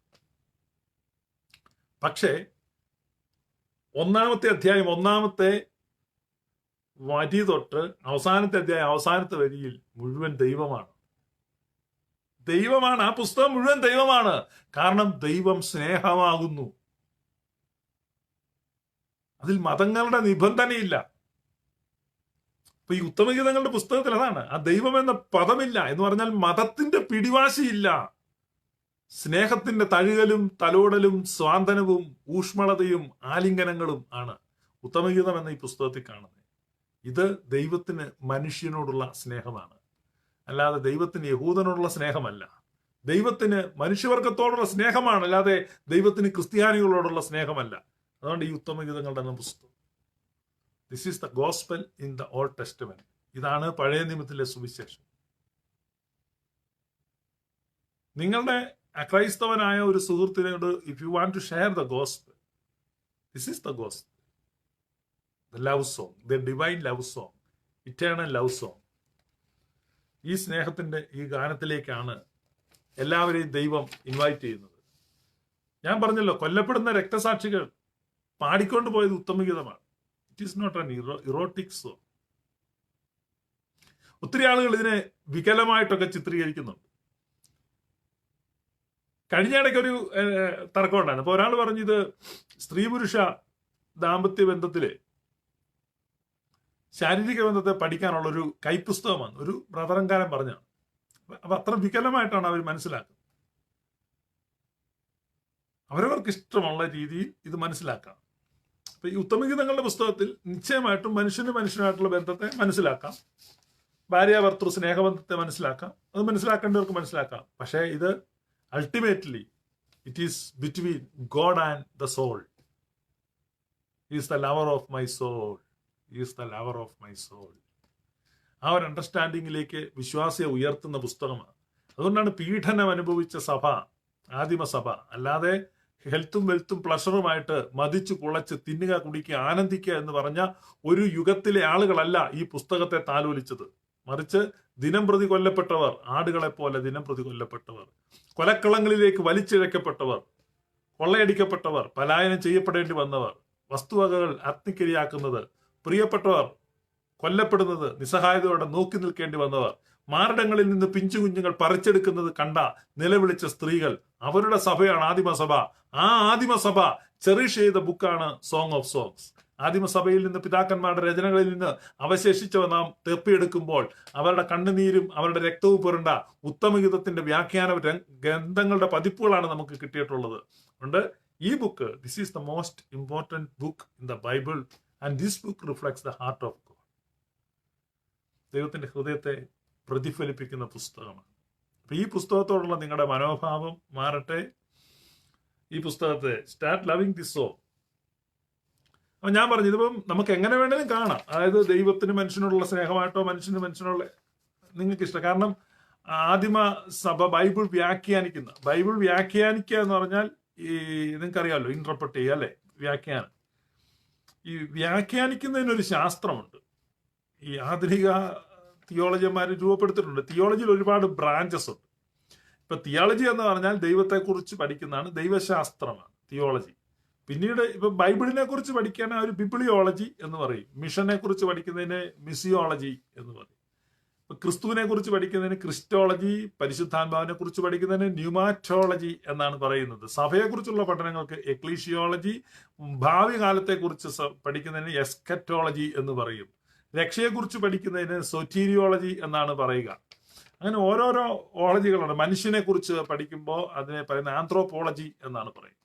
പക്ഷേ 1-ാമത്തെ അധ്യായം 1-ാമത്തെ വരി തൊട്ട് അവസാനത്തെ അധ്യായം അവസാനത്തെ വരിയിൽ മുഴുവൻ ദൈവമാണ്. ദൈവമാണ്, ആ പുസ്തകം മുഴുവൻ ദൈവമാണ്. കാരണം ദൈവം സ്നേഹമാകുന്നു. അതിൽ മതങ്ങളുടെ നിബന്ധനയില്ല. അപ്പൊ ഈ ഉത്തമഗീതങ്ങളുടെ പുസ്തകത്തിൽ അതാണ്, ആ ദൈവം എന്ന പദമില്ല എന്ന് പറഞ്ഞാൽ മതത്തിന്റെ പിടിവാശിയില്ല. സ്നേഹത്തിന്റെ തഴുകലും തലോടലും സ്വാന്തനവും ഊഷ്മളതയും ആലിംഗനങ്ങളും ആണ് ഉത്തമഗീതം എന്ന ഈ പുസ്തകത്തിൽ കാണുന്നത്. ഇത് ദൈവത്തിന് മനുഷ്യനോടുള്ള സ്നേഹമാണ്, അല്ലാതെ ദൈവത്തിന് യഹൂദനോടുള്ള സ്നേഹമല്ല. ദൈവത്തിന് മനുഷ്യവർഗത്തോടുള്ള സ്നേഹമാണ്, അല്ലാതെ ദൈവത്തിന് ക്രിസ്ത്യാനികളോടുള്ള സ്നേഹമല്ല. അതുകൊണ്ട് ഈ ഉത്തമഗീതങ്ങളുടെ എന്ന പുസ്തകം, this is the gospel in the Old Testament. ഇതാണ് പഴയ നിയമത്തിലെ സുവിശേഷം. നിങ്ങളുടെ അക്രൈസ്തവനായ ഒരു സുഹൃത്തിനോട് if you want to share the gospel, this is the gospel, the love song, the divine love song, eternal love song. ഈ സ്നേഹത്തിന്റെ ഈ ഗാനത്തിലേക്കാണ് എല്ലാവരെയും ദൈവം ഇൻവൈറ്റ് ചെയ്യുന്നത്. ഞാൻ പറഞ്ഞല്ലോ, കൊല്ലപ്പെടുന്ന രക്തസാക്ഷികൾ പാടിക്കൊണ്ട് പോയത് ഉത്തമഗീതമാണ്. It is not an erotic song. ഒത്തിരി ആളുകൾ ഇതിനെ വികലമായിട്ടൊക്കെ ചിത്രീകരിക്കുന്നുണ്ട്. കഴിഞ്ഞ ഇടയ്ക്ക് ഒരു തർക്കം ഉണ്ടായിരുന്നു. അപ്പൊ ഒരാൾ പറഞ്ഞു ഇത് സ്ത്രീ പുരുഷ ദാമ്പത്യ ബന്ധത്തിലെ ശാരീരിക ബന്ധത്തെ പഠിക്കാനുള്ള ഒരു കൈപ്പുസ്തകമാണ്, ഒരു ബ്രദറൻകാരൻ പറഞ്ഞാണ്. അപ്പൊ അത്ര വികലമായിട്ടാണ് അവർ മനസ്സിലാക്കുന്നത്. അവരവർക്ക് ഇഷ്ടമുള്ള രീതിയിൽ ഇത് മനസ്സിലാക്കാം. അപ്പൊ ഈ ഉത്തമഗീതങ്ങളുടെ പുസ്തകത്തിൽ നിശ്ചയമായിട്ടും മനുഷ്യനുമായിട്ടുള്ള ബന്ധത്തെ മനസ്സിലാക്കാം, ഭാര്യാഭർത്തൃ സ്നേഹബന്ധത്തെ മനസ്സിലാക്കാം, അത് മനസ്സിലാക്കേണ്ടവർക്ക് മനസ്സിലാക്കാം. പക്ഷേ ഇത് ultimately it is between God and the soul. Is the lover of my soul, is the lover of my soul. ആ ഒരു അണ്ടർസ്റ്റാൻഡിങ്ങിലേക്ക് വിശ്വാസിയെ ഉയർത്തുന്ന പുസ്തകമാണ്. അതുകൊണ്ടാണ് പീഡനം അനുഭവിച്ച സഭ, ആദിമസഭ, അല്ലാതെ ഹെൽത്തും വെൽത്തും പ്ലഷറുമായിട്ട് മതിച്ചു കുളച്ച് തിന്നുക കുടിക്കുക ആനന്ദിക്കുക എന്ന് പറഞ്ഞ ഒരു യുഗത്തിലെ ആളുകളല്ല ഈ പുസ്തകത്തെ താലോലിച്ചത്. മറിച്ച് ദിനം പ്രതി കൊല്ലപ്പെട്ടവർ, ആടുകളെ പോലെ ദിനം പ്രതി കൊല്ലപ്പെട്ടവർ, കൊലക്കളങ്ങളിലേക്ക് വലിച്ചിഴക്കപ്പെട്ടവർ, കൊള്ളയടിക്കപ്പെട്ടവർ, പലായനം ചെയ്യപ്പെടേണ്ടി വന്നവർ, വസ്തുവകകൾ അഗ്നിക്കിരയാക്കുന്നത്, പ്രിയപ്പെട്ടവർ കൊല്ലപ്പെടുന്നത്, നിസ്സഹായതയോടെ നോക്കി നിൽക്കേണ്ടി വന്നവർ, മാരടങ്ങളിൽ നിന്ന് പിഞ്ചു കുഞ്ഞുങ്ങൾ പറിച്ചെടുക്കുന്നത് കണ്ട നിലവിളിച്ച സ്ത്രീകൾ, അവരുടെ സഭയാണ് ആദിമസഭ. ആ ആദിമസഭ ചെറിഷ് ചെയ്ത ബുക്കാണ് സോങ് ഓഫ് സോങ്സ്. ആദിമസഭയിൽ നിന്ന് പിതാക്കന്മാരുടെ രചനകളിൽ നിന്ന് അവശേഷിച്ചവ നാം തെപ്പിയെടുക്കുമ്പോൾ അവരുടെ കണ്ണുനീരും അവരുടെ രക്തവും പുരണ്ട ഉത്തമഗീതത്തിന്റെ വ്യാഖ്യാന ഗ്രന്ഥങ്ങളുടെ പതിപ്പുകളാണ് നമുക്ക് കിട്ടിയിട്ടുള്ളത്. അതുകൊണ്ട് ഈ book, this is the most important book in the Bible and this book reflects the heart of God. ദൈവത്തിന്റെ ഹൃദയത്തെ പ്രതിഫലിപ്പിക്കുന്ന പുസ്തകമാണ്. അപ്പൊ ഈ പുസ്തകത്തോടുള്ള നിങ്ങളുടെ മനോഭാവം മാറട്ടെ. ഈ പുസ്തകത്തെ സ്റ്റാർട്ട് ലവിങ് ദിസ് സോങ്. അപ്പൊ ഞാൻ പറഞ്ഞു, ഇതിപ്പം നമുക്ക് എങ്ങനെ വേണേലും കാണാം. അതായത് ദൈവത്തിന് മനുഷ്യനോടുള്ള സ്നേഹമായിട്ടോ മനുഷ്യന് മനുഷ്യനുള്ള നിങ്ങൾക്ക് ഇഷ്ടം. കാരണം ആദിമ സഭ ബൈബിൾ വ്യാഖ്യാനിക്കുക എന്ന് പറഞ്ഞാൽ ഈ നിങ്ങൾക്കറിയാമല്ലോ ഇന്റർപ്രറ്റ് ചെയ്യുക അല്ലെ, വ്യാഖ്യാനം. ഈ വ്യാഖ്യാനിക്കുന്നതിനൊരു ശാസ്ത്രമുണ്ട്. ഈ ആധുനിക തിയോളജിമാർ രൂപപ്പെടുത്തിയിട്ടുണ്ട്. തിയോളജിയിൽ ഒരുപാട് ബ്രാഞ്ചസ് ഉണ്ട്. ഇപ്പൊ തിയോളജി എന്ന് പറഞ്ഞാൽ ദൈവത്തെക്കുറിച്ച് പഠിക്കുന്നതാണ്, ദൈവശാസ്ത്രമാണ് തിയോളജി. പിന്നീട് ഇപ്പൊ ബൈബിളിനെ കുറിച്ച് പഠിക്കാൻ ഒരു ബിബ്ലിയോളജി എന്ന് പറയും. മിഷനെ കുറിച്ച് പഠിക്കുന്നതിന് മിസിയോളജി എന്ന് പറയും. ഇപ്പൊ ക്രിസ്തുവിനെ കുറിച്ച് പഠിക്കുന്നതിന് ക്രിസ്റ്റോളജി, പരിശുദ്ധാത്മാവിനെ കുറിച്ച് പഠിക്കുന്നതിന് ന്യൂമാറ്റോളജി എന്നാണ് പറയുന്നത്. സഭയെക്കുറിച്ചുള്ള പഠനങ്ങൾക്ക് എക്ലീഷിയോളജി, ഭാവി കാലത്തെക്കുറിച്ച് പഠിക്കുന്നതിന് എസ്കറ്റോളജി എന്ന് പറയും. രക്ഷയെക്കുറിച്ച് പഠിക്കുന്നതിന് സൊറ്റീരിയോളജി എന്നാണ് പറയുക. അങ്ങനെ ഓരോരോ ഓളജികളുണ്ട്. മനുഷ്യനെ കുറിച്ച് പഠിക്കുമ്പോൾ അതിനെ പറയുന്ന ആന്ത്രോപോളജി എന്നാണ് പറയുന്നത്.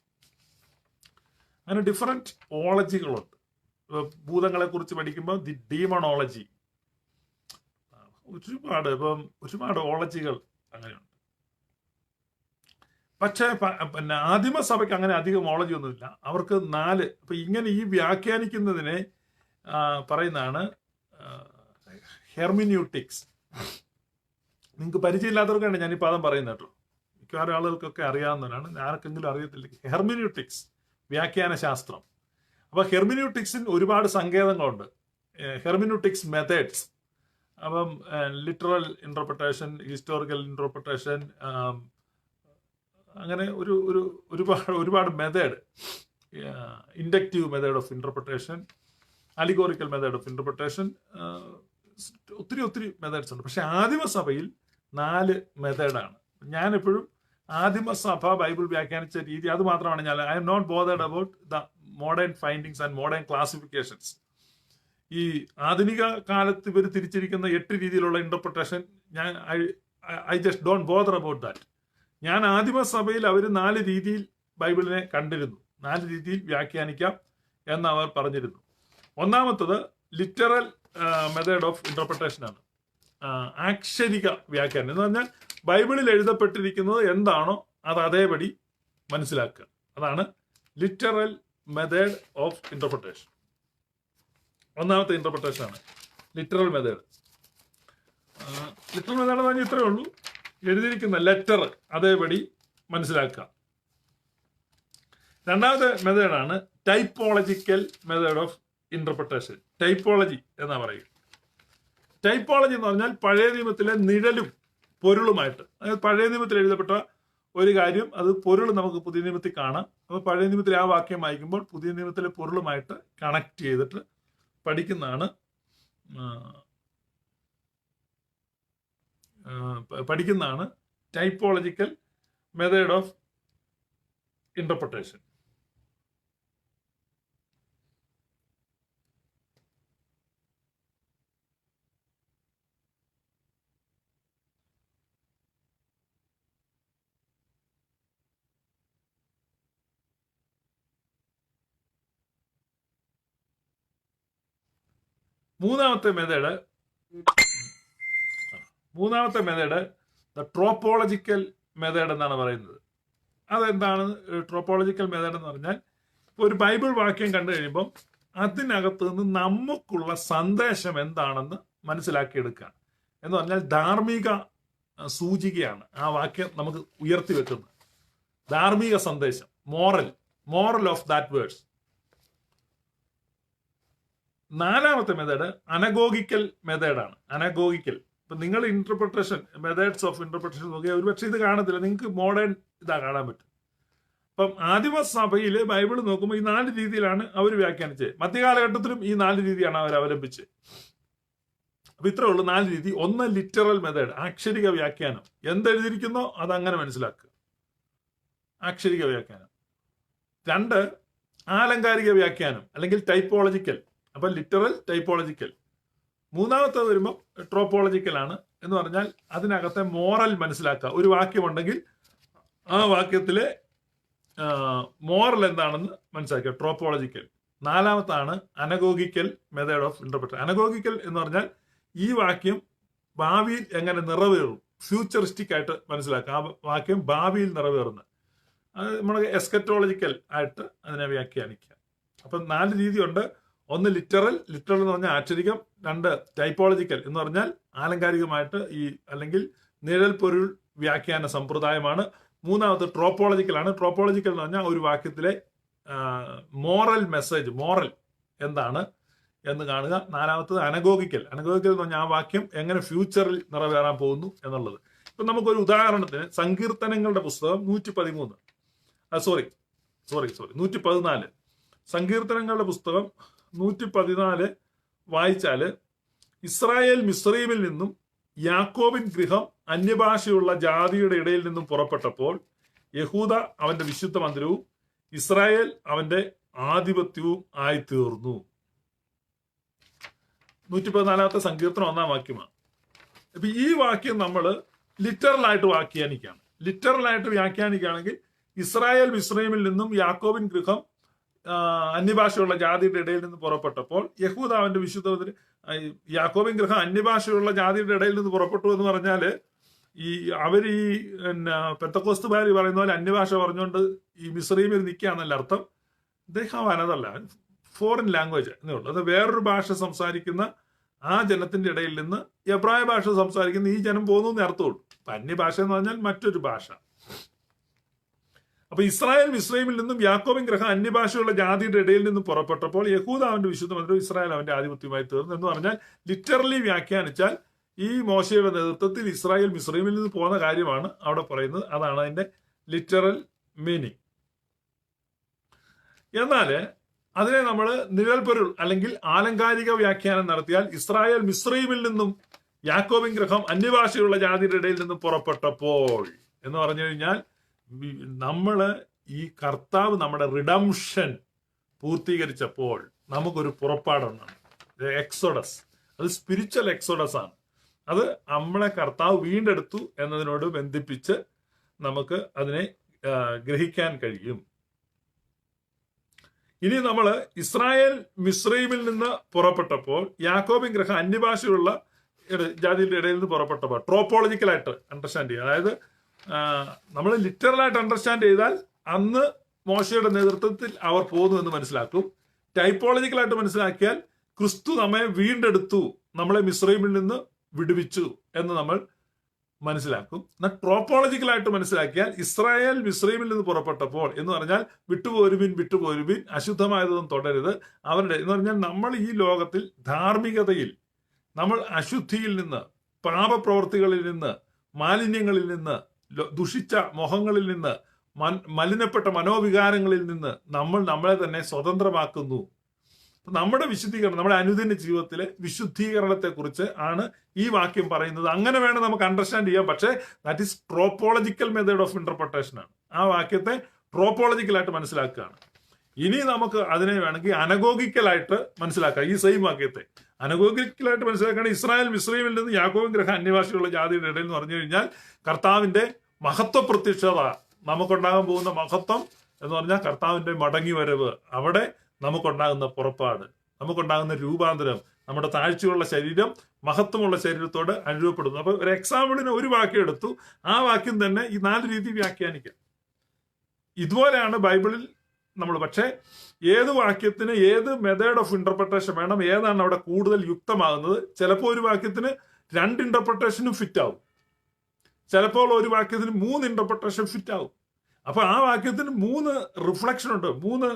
അങ്ങനെ ഡിഫറെന്റ് ഓളജികളുണ്ട്. ഭൂതങ്ങളെ കുറിച്ച് പഠിക്കുമ്പോൾ ദി ഡീമണോളജി, ഒരുപാട് ഓളജികൾ അങ്ങനെയുണ്ട്. പക്ഷേ പിന്നെ ആദിമസഭയ്ക്ക് അങ്ങനെ അധികം ഓളജി ഒന്നുമില്ല. അവർക്ക് 4. അപ്പൊ ഇങ്ങനെ ഈ വ്യാഖ്യാനിക്കുന്നതിനെ പറയുന്നതാണ് ഹെർമിന്യൂട്ടിക്സ്. നിങ്ങൾക്ക് പരിചയമില്ലാത്തവർക്കാണ് ഞാൻ ഈ പദം പറയുന്നത് കേട്ടോ. മിക്കവാറും ആളുകൾക്കൊക്കെ അറിയാവുന്നവരാണ്, ആർക്കെങ്കിലും അറിയത്തില്ല. ഹെർമിന്യൂട്ടിക്സ്, വ്യാഖ്യാന ശാസ്ത്രം. അപ്പൊ ഹെർമിന്യൂട്ടിക്സിന് ഒരുപാട് സങ്കേതങ്ങളുണ്ട്. ഹെർമിന്യൂട്ടിക്സ് മെത്തേഡ്സ്. അപ്പം ലിറ്ററൽ ഇന്റർപ്രിട്ടേഷൻ, ഹിസ്റ്റോറിക്കൽ ഇന്റർപ്രിട്ടേഷൻ, അങ്ങനെ ഒരുപാട് method. Inductive method of interpretation, allegorical method of interpretation, ഒത്തിരി മെത്തേഡ്സ് ഉണ്ട്. പക്ഷെ ആദിമസഭയിൽ 4 മെത്തേഡാണ്. ഞാൻ എപ്പോഴും ആദിമസഭ ബൈബിൾ വ്യാഖ്യാനിച്ച രീതി അത് മാത്രമാണ് ഞാൻ. I'm not bothered about the modern findings and modern classifications. ഈ ആധുനിക കാലത്ത് ഇവർ തിരിച്ചിരിക്കുന്ന 8 രീതിയിലുള്ള interpretation I just don't bother about that. ഞാൻ ആദിമസഭയിൽ അവർ 4 രീതിയിൽ ബൈബിളിനെ കണ്ടിരുന്നു. 4 രീതിയിൽ വ്യാഖ്യാനിക്കാം എന്ന് അവർ പറഞ്ഞിരുന്നു. ഒന്നാമത്തത് ലിറ്ററൽ മെത്തേഡ് ഓഫ് ഇന്റർപ്രിട്ടേഷൻ ആണ്. ആക്ഷരിക വ്യാഖ്യാനം എന്ന് പറഞ്ഞാൽ ബൈബിളിൽ എഴുതപ്പെട്ടിരിക്കുന്നത് എന്താണോ അത് അതേപടി മനസ്സിലാക്കുക. അതാണ് ലിറ്ററൽ മെത്തേഡ് ഓഫ് ഇന്റർപ്രിട്ടേഷൻ. ഒന്നാമത്തെ ഇന്റർപ്രിട്ടേഷൻ ആണ് ലിറ്ററൽ മെത്തേഡ്. ലിറ്ററൽ മെത്തേഡ് എന്ന് പറഞ്ഞാൽ ഇത്രയേ ഉള്ളൂ, എഴുതിയിരിക്കുന്ന ലെറ്റർ അതേപടി മനസ്സിലാക്കുക. രണ്ടാമത്തെ മെത്തേഡാണ് typological method of interpretation. Typology എന്നാ പറയുക. ടൈപ്പോളജി എന്ന് പറഞ്ഞാൽ പഴയ നിയമത്തിലെ നിഴലും പൊരുളുമായിട്ട്, അതായത് പഴയ നിയമത്തിൽ എഴുതപ്പെട്ട ഒരു കാര്യം അത് പൊരുൾ നമുക്ക് പുതിയ നിയമത്തിൽ കാണാം. അപ്പോൾ പഴയ നിയമത്തിലെ ആ വാക്യം വായിക്കുമ്പോൾ പുതിയ നിയമത്തിലെ പൊരുളുമായിട്ട് കണക്ട് ചെയ്തിട്ട് പഠിക്കുന്നതാണ് ടൈപ്പോളജിക്കൽ മെത്തേഡ് ഓഫ് ഇന്റർപ്രിട്ടേഷൻ. മൂന്നാമത്തെ മെത്തേഡ് ദ ട്രോപ്പോളജിക്കൽ മെത്തേഡ് എന്നാണ് പറയുന്നത്. അതെന്താണ് ട്രോപ്പോളജിക്കൽ മെത്തേഡ് എന്ന് പറഞ്ഞാൽ, ഒരു ബൈബിൾ വാക്യം കണ്ടു കഴിയുമ്പം അതിനകത്ത് നിന്ന് നമുക്കുള്ള സന്ദേശം എന്താണെന്ന് മനസ്സിലാക്കിയെടുക്കുക എന്ന് പറഞ്ഞാൽ ധാർമ്മിക സൂചികയാണ് ആ വാക്യം നമുക്ക് ഉയർത്തി വെക്കുന്നത്. ധാർമ്മിക സന്ദേശം, മോറൽ ഓഫ് ദാറ്റ് വേർഡ്സ്. നാലാമത്തെ മെത്തേഡ് അനഗോഗിക്കൽ മെത്തേഡാണ്. അനഗോഗിക്കൽ. ഇപ്പൊ നിങ്ങൾ ഇന്റർപ്രിട്ടേഷൻ മെത്തേഡ്സ് ഓഫ് ഇന്റർപ്രിട്ടേഷൻ നോക്കിയാൽ ഒരുപക്ഷെ ഇത് കാണത്തില്ല, നിങ്ങൾക്ക് മോഡേൺ ഇതാ കാണാൻ പറ്റും. അപ്പം ആദിമസഭയിൽ ബൈബിൾ നോക്കുമ്പോൾ ഈ 4 രീതിയിലാണ് അവർ വ്യാഖ്യാനിച്ചത്. മധ്യകാലഘട്ടത്തിലും ഈ 4 രീതിയാണ് അവർ അവലംബിച്ചത്. അപ്പൊ ഇത്രേ ഉള്ളൂ 4 രീതി. ഒന്ന് ലിറ്ററൽ മെത്തേഡ്, ആക്ഷരിക വ്യാഖ്യാനം. എന്തെഴുതിയിരിക്കുന്നോ അതങ്ങനെ മനസ്സിലാക്കുക, ആക്ഷരിക വ്യാഖ്യാനം. 2 ആലങ്കാരിക വ്യാഖ്യാനം അല്ലെങ്കിൽ ടൈപ്പോളജിക്കൽ. അപ്പൊ ലിറ്ററൽ, ടൈപ്പോളജിക്കൽ. മൂന്നാമത്തെ വരുമ്പോൾ ട്രോപ്പോളജിക്കൽ ആണ്. എന്ന് പറഞ്ഞാൽ അതിനകത്തെ മോറൽ മനസ്സിലാക്കുക. ഒരു വാക്യമുണ്ടെങ്കിൽ ആ വാക്യത്തിലെ മോറൽ എന്താണെന്ന് മനസ്സിലാക്കുക, ട്രോപ്പോളജിക്കൽ. നാലാമത്താണ് അനഗോഗിക്കൽ മെത്തേഡ് ഓഫ് ഇന്റർപ്രിട്ടേഷൻ. അനഗോഗിക്കൽ എന്ന് പറഞ്ഞാൽ ഈ വാക്യം ഭാവിയിൽ എങ്ങനെ നിറവേറും, ഫ്യൂച്ചറിസ്റ്റിക് ആയിട്ട് മനസ്സിലാക്കുക. ആ വാക്യം ഭാവിയിൽ നിറവേറുന്നത്. അത് നമ്മൾ എസ്കറ്റോളജിക്കൽ ആയിട്ട് അതിനെ വ്യാഖ്യാനിക്കുക. അപ്പം 4 രീതിയുണ്ട്. ഒന്ന് ലിറ്ററൽ എന്ന് പറഞ്ഞാൽ ആക്ഷരികം. 2 ടൈപ്പോളജിക്കൽ എന്ന് പറഞ്ഞാൽ ആലങ്കാരികമായിട്ട് ഈ അല്ലെങ്കിൽ നിഴൽ പൊരുൾ വ്യാഖ്യാന സമ്പ്രദായമാണ്. മൂന്നാമത് ട്രോപ്പോളജിക്കലാണ്. ട്രോപ്പോളജിക്കൽ എന്ന് പറഞ്ഞാൽ ഒരു വാക്യത്തിലെ മോറൽ മെസ്സേജ്, മോറൽ എന്താണ് എന്ന് കാണുക. നാലാമത്തത് അനഗോഗിക്കൽ. അനഗോഗിക്കൽ എന്ന് പറഞ്ഞാൽ ആ വാക്യം എങ്ങനെ ഫ്യൂച്ചറിൽ നിറവേറാൻ പോകുന്നു എന്നുള്ളത്. ഇപ്പൊ നമുക്കൊരു ഉദാഹരണത്തിന് സങ്കീർത്തനങ്ങളുടെ പുസ്തകം 114 സങ്കീർത്തനങ്ങളുടെ പുസ്തകം 114 വായിച്ചാല് ഇസ്രായേൽ മിസ്രയീമിൽ നിന്നും യാക്കോബിൻ ഗൃഹം അന്യഭാഷയുള്ള ജാതിയുടെ ഇടയിൽ നിന്നും പുറപ്പെട്ടപ്പോൾ യഹൂദ അവന്റെ വിശുദ്ധ മന്ദിരവും ഇസ്രായേൽ അവന്റെ ആധിപത്യവും ആയിത്തീർന്നു. 114 സങ്കീർത്തനം 1-ാം വാക്യമാണ്. അപ്പൊ ഈ വാക്യം നമ്മൾ ലിറ്ററലായിട്ട് വ്യാഖ്യാനിക്കുകയാണെങ്കിൽ ഇസ്രായേൽ മിസ്രയീമിൽ നിന്നും യാക്കോബിൻ ഗൃഹം അന്യഭാഷയുള്ള ജാതിയുടെ ഇടയിൽ നിന്ന് പുറപ്പെട്ടപ്പോൾ യഹൂദ അവന്റെ വിശുദ്ധ യാക്കോബിൻ ഗൃഹം അന്യഭാഷയുള്ള ജാതിയുടെ ഇടയിൽ നിന്ന് പുറപ്പെട്ടു എന്ന് പറഞ്ഞാല് അവർ പെന്തക്കോസ്തുകാർ പറയുന്ന പോലെ അന്യഭാഷ പറഞ്ഞുകൊണ്ട് ഈ മിസ്രയീമിൽ നിൽക്കുകയാണെന്നല്ല അർത്ഥം. അദ്ദേഹം അനതല്ല, ഫോറിൻ ലാംഗ്വേജ് എന്നേ ഉള്ളൂ. അത് വേറൊരു ഭാഷ സംസാരിക്കുന്ന ആ ജനത്തിന്റെ ഇടയിൽ നിന്ന് എബ്രായ ഭാഷ സംസാരിക്കുന്ന ഈ ജനം പോകുന്നു എന്ന് അർത്ഥമുള്ളൂ. അപ്പൊ അന്യഭാഷ എന്ന് പറഞ്ഞാൽ മറ്റൊരു ഭാഷ. അപ്പൊ ഇസ്രായേൽ മിസ്രയീമിൽ നിന്നും യാക്കോബിൻ ഗൃഹം അന്യഭാഷയുള്ള ജാതിയുടെ ഇടയിൽ നിന്നും പുറപ്പെട്ടപ്പോൾ യഹൂദ അവന്റെ വിശുദ്ധ മന്ദിരവും ഇസ്രായേൽ അവന്റെ ആധിപത്യമായി തീർന്നു എന്ന് പറഞ്ഞാൽ ലിറ്ററലി വ്യാഖ്യാനിച്ചാൽ ഈ മോശയുടെ നേതൃത്വത്തിൽ ഇസ്രായേൽ മിസ്രയീമിൽ നിന്ന് പോകുന്ന കാര്യമാണ് അവിടെ പറയുന്നത്. അതാണ് അതിന്റെ ലിറ്ററൽ മീനിങ്. എന്നാല് അതിനെ നമ്മൾ നിഴൽപ്പൊരുൾ അല്ലെങ്കിൽ ആലങ്കാരിക വ്യാഖ്യാനം നടത്തിയാൽ ഇസ്രായേൽ മിസ്രയീമിൽ നിന്നും യാക്കോബിൻ ഗൃഹം അന്യഭാഷയുള്ള ജാതിയുടെ ഇടയിൽ നിന്നും പുറപ്പെട്ടപ്പോൾ എന്ന് പറഞ്ഞു കഴിഞ്ഞാൽ ഈ കർത്താവ് നമ്മുടെ റിഡംഷൻ പൂർത്തീകരിച്ചപ്പോൾ നമുക്കൊരു പുറപ്പാടുണ്ടാണ്, എക്സോഡസ്. അത് സ്പിരിച്വൽ എക്സോഡസ് ആണ്. അത് നമ്മളെ കർത്താവ് വീണ്ടെടുത്തു എന്നതിനോട് ബന്ധിപ്പിച്ച് നമുക്ക് അതിനെ ഗ്രഹിക്കാൻ കഴിയും. ഇനി നമ്മൾ ഇസ്രായേൽ മിസ്രയീമിൽ നിന്ന് പുറപ്പെട്ടപ്പോൾ യാക്കോബിൻ ഗൃഹം അന്യഭാഷയുള്ള ജാതിയുടെ ഇടയിൽ നിന്ന് പുറപ്പെട്ടപ്പോൾ ട്രോപ്പോളജിക്കലായിട്ട് അണ്ടർസ്റ്റാൻഡ് ചെയ്യുക. അതായത് നമ്മൾ ലിറ്ററലായിട്ട് അണ്ടർസ്റ്റാൻഡ് ചെയ്താൽ അന്ന് മോശയുടെ നേതൃത്വത്തിൽ അവർ പോകുന്നു എന്ന് മനസ്സിലാക്കും. ടൈപ്പോളജിക്കലായിട്ട് മനസ്സിലാക്കിയാൽ ക്രിസ്തു നമ്മെ വീണ്ടെടുത്തു, നമ്മളെ മിസ്രയീമിൽ നിന്ന് വിടുവിച്ചു എന്ന് നമ്മൾ മനസ്സിലാക്കും. എന്നാൽ ട്രോപ്പോളജിക്കലായിട്ട് മനസ്സിലാക്കിയാൽ ഇസ്രായേൽ മിസ്രയീമിൽ നിന്ന് പുറപ്പെട്ടപ്പോൾ എന്ന് പറഞ്ഞാൽ വിട്ടുപോരുവിൻ, അശുദ്ധമായതൊന്നും തുടരുത് അവരുടെ എന്ന് പറഞ്ഞാൽ നമ്മൾ ഈ ലോകത്തിൽ ധാർമ്മികതയിൽ നമ്മൾ അശുദ്ധിയിൽ നിന്ന്, പാപപ്രവർത്തികളിൽ നിന്ന്, മാലിന്യങ്ങളിൽ നിന്ന്, ദുഷിച്ച മുഖങ്ങളിൽ നിന്ന്, മലിനപ്പെട്ട മനോവികാരങ്ങളിൽ നിന്ന് നമ്മൾ നമ്മളെ തന്നെ സ്വതന്ത്രമാക്കുന്നു. നമ്മുടെ വിശുദ്ധീകരണം, നമ്മുടെ അനുദിന ജീവിതത്തിലെ വിശുദ്ധീകരണത്തെ കുറിച്ച് ആണ് ഈ വാക്യം പറയുന്നത്. അങ്ങനെ വേണം നമുക്ക് അണ്ടർസ്റ്റാൻഡ് ചെയ്യാം. പക്ഷേ that is tropological method of interpretation ആണ്. ആ വാക്യത്തെ ട്രോപ്പോളജിക്കലായിട്ട് മനസ്സിലാക്കുകയാണ്. ഇനി നമുക്ക് അതിനെ വേണമെങ്കിൽ അനഗോഗിക്കലായിട്ട് മനസ്സിലാക്കാം. ഈ സെയിം വാക്യത്തെ അനഗോഗിക്കലായിട്ട് മനസ്സിലാക്കുകയാണ്. ഇസ്രായേൽ മിസ്രയീമിൽ നിന്ന് യാക്കോബിൻ ഗൃഹം അന്യഭാഷയുള്ള ജാതിയുടെ ഇടയിൽ എന്ന് പറഞ്ഞു കഴിഞ്ഞാൽ കർത്താവിന്റെ മഹത്വ പ്രത്യക്ഷത, നമുക്കുണ്ടാകാൻ പോകുന്ന മഹത്വം എന്ന് പറഞ്ഞാൽ കർത്താവിന്റെ മടങ്ങി വരവ്, അവിടെ നമുക്കുണ്ടാകുന്ന പുറപ്പാട്, നമുക്കുണ്ടാകുന്ന രൂപാന്തരം, നമ്മുടെ താഴ്ചയുള്ള ശരീരം മഹത്വമുള്ള ശരീരത്തോട് അനുരൂപപ്പെടുന്നു. അപ്പൊ ഒരു എക്സാമ്പിളിന് ഒരു വാക്യം എടുത്തു, ആ വാക്യം തന്നെ ഈ 4 രീതി വ്യാഖ്യാനിക്കാം. ഇതുപോലെയാണ് ബൈബിളിൽ നമ്മൾ. പക്ഷേ ഏത് വാക്യത്തിന് ഏത് മെത്തേഡ് ഓഫ് ഇന്റർപ്രിട്ടേഷൻ വേണം, ഏതാണ് അവിടെ കൂടുതൽ യുക്തമാകുന്നത്? ചിലപ്പോൾ ഒരു വാക്യത്തിന് 2 ഇന്റർപ്രിട്ടേഷനും ഫിറ്റ് ആവും, ചിലപ്പോൾ ഒരു വാക്യത്തിന് 3 ഇന്റർപ്രിട്ടേഷൻ ഫിറ്റ് ആവും. അപ്പൊ ആ വാക്യത്തിന് 3 റിഫ്ലക്ഷൻ ഉണ്ട്, 3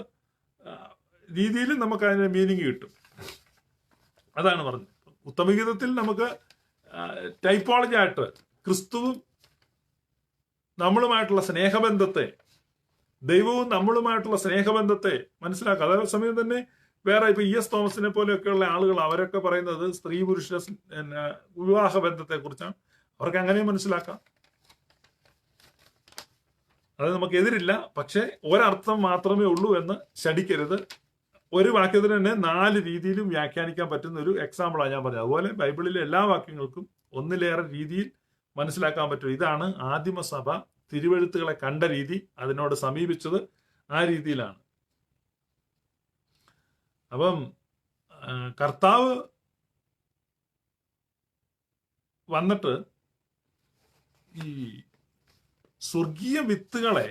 രീതിയിൽ നമുക്ക് അതിന് മീനിങ് കിട്ടും. അതാണ് പറഞ്ഞത്. ഉത്തമഗീതത്തിൽ നമുക്ക് ടൈപ്പോളജി ആയിട്ട് ക്രിസ്തുവും നമ്മളുമായിട്ടുള്ള സ്നേഹബന്ധത്തെ, ദൈവവും നമ്മളുമായിട്ടുള്ള സ്നേഹബന്ധത്തെ മനസ്സിലാക്കുക. അതേസമയം തന്നെ വേറെ ഇപ്പൊ ES തോമസിനെ പോലെയൊക്കെയുള്ള ആളുകൾ അവരൊക്കെ പറയുന്നത് സ്ത്രീ പുരുഷ വിവാഹ ബന്ധത്തെ കുറിച്ചാണ്. അവർക്ക് അങ്ങനെ മനസ്സിലാക്കാം. അത് നമുക്കെതിരില്ല. പക്ഷെ ഒരർത്ഥം മാത്രമേ ഉള്ളൂ എന്ന് ശഠിക്കരുത്. ഒരു വാക്യത്തിന് തന്നെ 4 രീതിയിലും വ്യാഖ്യാനിക്കാൻ പറ്റുന്ന ഒരു എക്സാമ്പിളാണ് ഞാൻ പറഞ്ഞത്. അതുപോലെ ബൈബിളിലെ എല്ലാ വാക്യങ്ങൾക്കും ഒന്നിലേറെ രീതിയിൽ മനസ്സിലാക്കാൻ പറ്റും. ഇതാണ് ആദിമസഭ തിരുവെഴുത്തുകളെ കണ്ട രീതി, അതിനോട് സമീപിച്ചത് ആ രീതിയിലാണ്. അപ്പം കർത്താവ് വന്നിട്ട് ഈ സ്വർഗീയ വിത്തുകളെ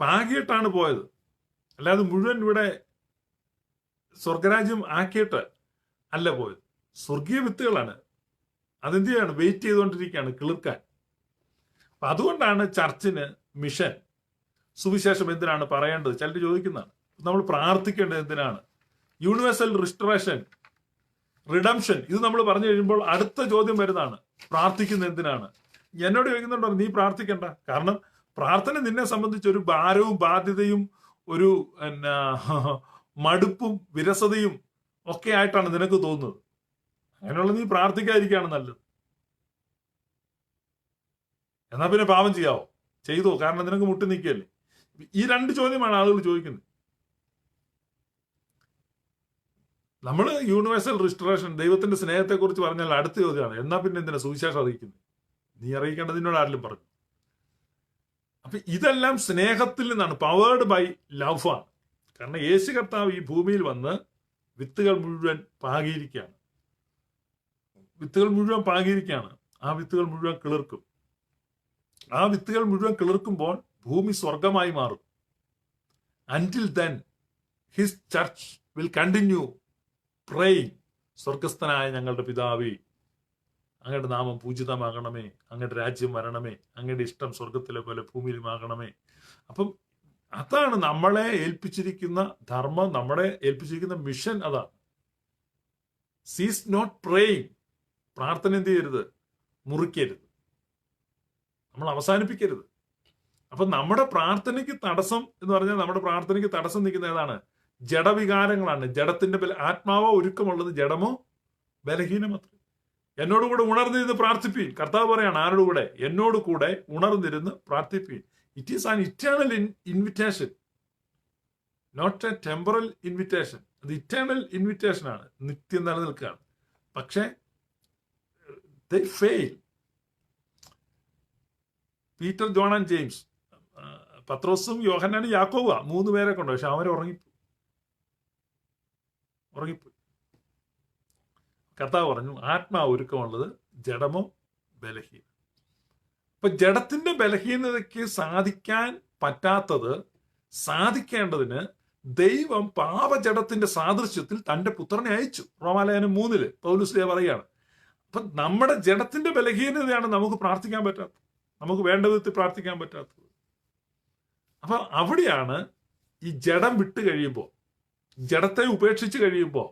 പാകിയിട്ടാണ് പോയത്. അല്ലാതെ മുഴുവൻ ഇവിടെ സ്വർഗരാജ്യം ആക്കിയിട്ട് അല്ല പോയത്. സ്വർഗീയ വിത്തുകളാണ്. അതെന്ത് ചെയ്യാണ്? വെയിറ്റ് ചെയ്തുകൊണ്ടിരിക്കുകയാണ് കിളിർക്കാൻ. അതുകൊണ്ടാണ് ചർച്ചിന് മിഷൻ, സുവിശേഷം എന്തിനാണ് പറയേണ്ടത്? ചിലർ ചോദിക്കുന്നതാണ്. നമ്മൾ പ്രാർത്ഥിക്കേണ്ടത് എന്തിനാണ്? യൂണിവേഴ്സൽ റിസ്റ്റോറേഷൻ, റിഡംഷൻ, ഇത് നമ്മൾ പറഞ്ഞു കഴിയുമ്പോൾ അടുത്ത ചോദ്യം വരുന്നതാണ്, പ്രാർത്ഥിക്കുന്നത് എന്തിനാണ്? എന്നോട് ചോദിക്കുന്നുണ്ടോ നീ പ്രാർത്ഥിക്കണ്ട? കാരണം പ്രാർത്ഥന നിന്നെ സംബന്ധിച്ച് ഒരു ഭാരവും ബാധ്യതയും ഒരു മടുപ്പും വിരസതയും ഒക്കെ ആയിട്ടാണ് നിനക്ക് തോന്നുന്നത്. അങ്ങനെയുള്ള നീ പ്രാർത്ഥിക്കാതിരിക്കുകയാണ് നല്ലത്. എന്നാ പിന്നെ പാപം ചെയ്യാവോ? ചെയ്തോ, കാരണം നിനക്ക് മുട്ടി നിൽക്കുകയല്ലേ. ഈ രണ്ട് ചോദ്യമാണ് ആളുകൾ ചോദിക്കുന്നത്. നമ്മൾ യൂണിവേഴ്സൽ റിസ്റ്റോറേഷൻ, ദൈവത്തിന്റെ സ്നേഹത്തെക്കുറിച്ച് പറഞ്ഞാൽ അടുത്ത ചോദ്യമാണ്, എന്നാ പിന്നെ എന്തിനാ സുവിശേഷം അറിയിക്കുന്നത്? നീ അറിയിക്കേണ്ടതിനോട് ആരെങ്കിലും പറഞ്ഞു? അപ്പൊ ഇതെല്ലാം സ്നേഹത്തിൽ നിന്നാണ്, പവേർഡ് ബൈ ലവ് ആണ്. കാരണം യേശു കർത്താവ് ഈ ഭൂമിയിൽ വന്ന് വിത്തുകൾ മുഴുവൻ പാകിയിരിക്കുകയാണ്. ആ വിത്തുകൾ മുഴുവൻ കിളിർക്കും. ആ വിത്തുകൾ മുഴുവൻ കിളിർക്കുമ്പോൾ ഭൂമി സ്വർഗമായി മാറും. അൻറ്റിൽ then his church will continue praying, സ്വർഗസ്ഥനായ ഞങ്ങളുടെ പിതാവേ, അങ്ങയുടെ നാമം പൂജിതമാകണമേ, അങ്ങയുടെ രാജ്യം വരണമേ, അങ്ങയുടെ ഇഷ്ടം സ്വർഗത്തിലെ പോലെ ഭൂമിയിലുമാകണമേ. അപ്പം അതാണ് നമ്മളെ ഏൽപ്പിച്ചിരിക്കുന്ന ധർമ്മം, നമ്മളെ ഏൽപ്പിച്ചിരിക്കുന്ന മിഷൻ. അതാണ് സീസ് നോട്ട് പ്രേയിങ്. പ്രാർത്ഥന എന്ത് ചെയ്യരുത്? മുറിക്കരുത്, നമ്മൾ അവസാനിപ്പിക്കരുത്. അപ്പൊ നമ്മുടെ പ്രാർത്ഥനയ്ക്ക് തടസ്സം എന്ന് പറഞ്ഞാൽ, നമ്മുടെ പ്രാർത്ഥനയ്ക്ക് തടസ്സം നിൽക്കുന്ന ഏതാണ്? ജഡവികാരങ്ങളാണ്. ജഡത്തിന്റെ ആത്മാവോ ഒരുക്കമുള്ളത്, ജഡമോ ബലഹീനമത്ര. എന്നോടുകൂടെ ഉണർന്നിരുന്ന് പ്രാർത്ഥിപ്പീൻ. കർത്താവ് പറയാണ് ആരോടുകൂടെ? എന്നോട് കൂടെ ഉണർന്നിരുന്ന് പ്രാർത്ഥിപ്പീൻ. It is an eternal invitation, not a temporal invitation. അത് ഇറ്റേണൽ ഇൻവിറ്റേഷൻ ആണ്, നിത്യം നിലനിൽക്കുകയാണ്. പക്ഷേ they fail. Peter, John and James, പത്രോസും യോഹന്നാനും യാക്കോബും 3 പേരെ കൊണ്ട്, പക്ഷെ അവർ ഉറങ്ങിപ്പോയി. കർത്താവ് പറഞ്ഞു ആത്മാവ് ഒരുക്കമുള്ളത്, ജഡമോ ബലഹീനം. അപ്പൊ ജഡത്തിന്റെ ബലഹീനതയ്ക്ക് സാധിക്കാൻ പറ്റാത്തത് സാധിക്കേണ്ടതിന് ദൈവം പാപജഡത്തിന്റെ സാദൃശ്യത്തിൽ തന്റെ പുത്രനെ അയച്ചു. റോമാലേഖനം 3 പൗലോസ് പറയുകയാണ്. അപ്പൊ നമ്മുടെ ജഡത്തിന്റെ ബലഹീനതയാണ് നമുക്ക് പ്രാർത്ഥിക്കാൻ പറ്റാത്തത്, നമുക്ക് വേണ്ട വിധത്തിൽ പ്രാർത്ഥിക്കാൻ പറ്റാത്തത്. അപ്പൊ അവിടെയാണ് ഈ ജഡം വിട്ട് കഴിയുമ്പോൾ, ജഡത്തെ ഉപേക്ഷിച്ച് കഴിയുമ്പോൾ,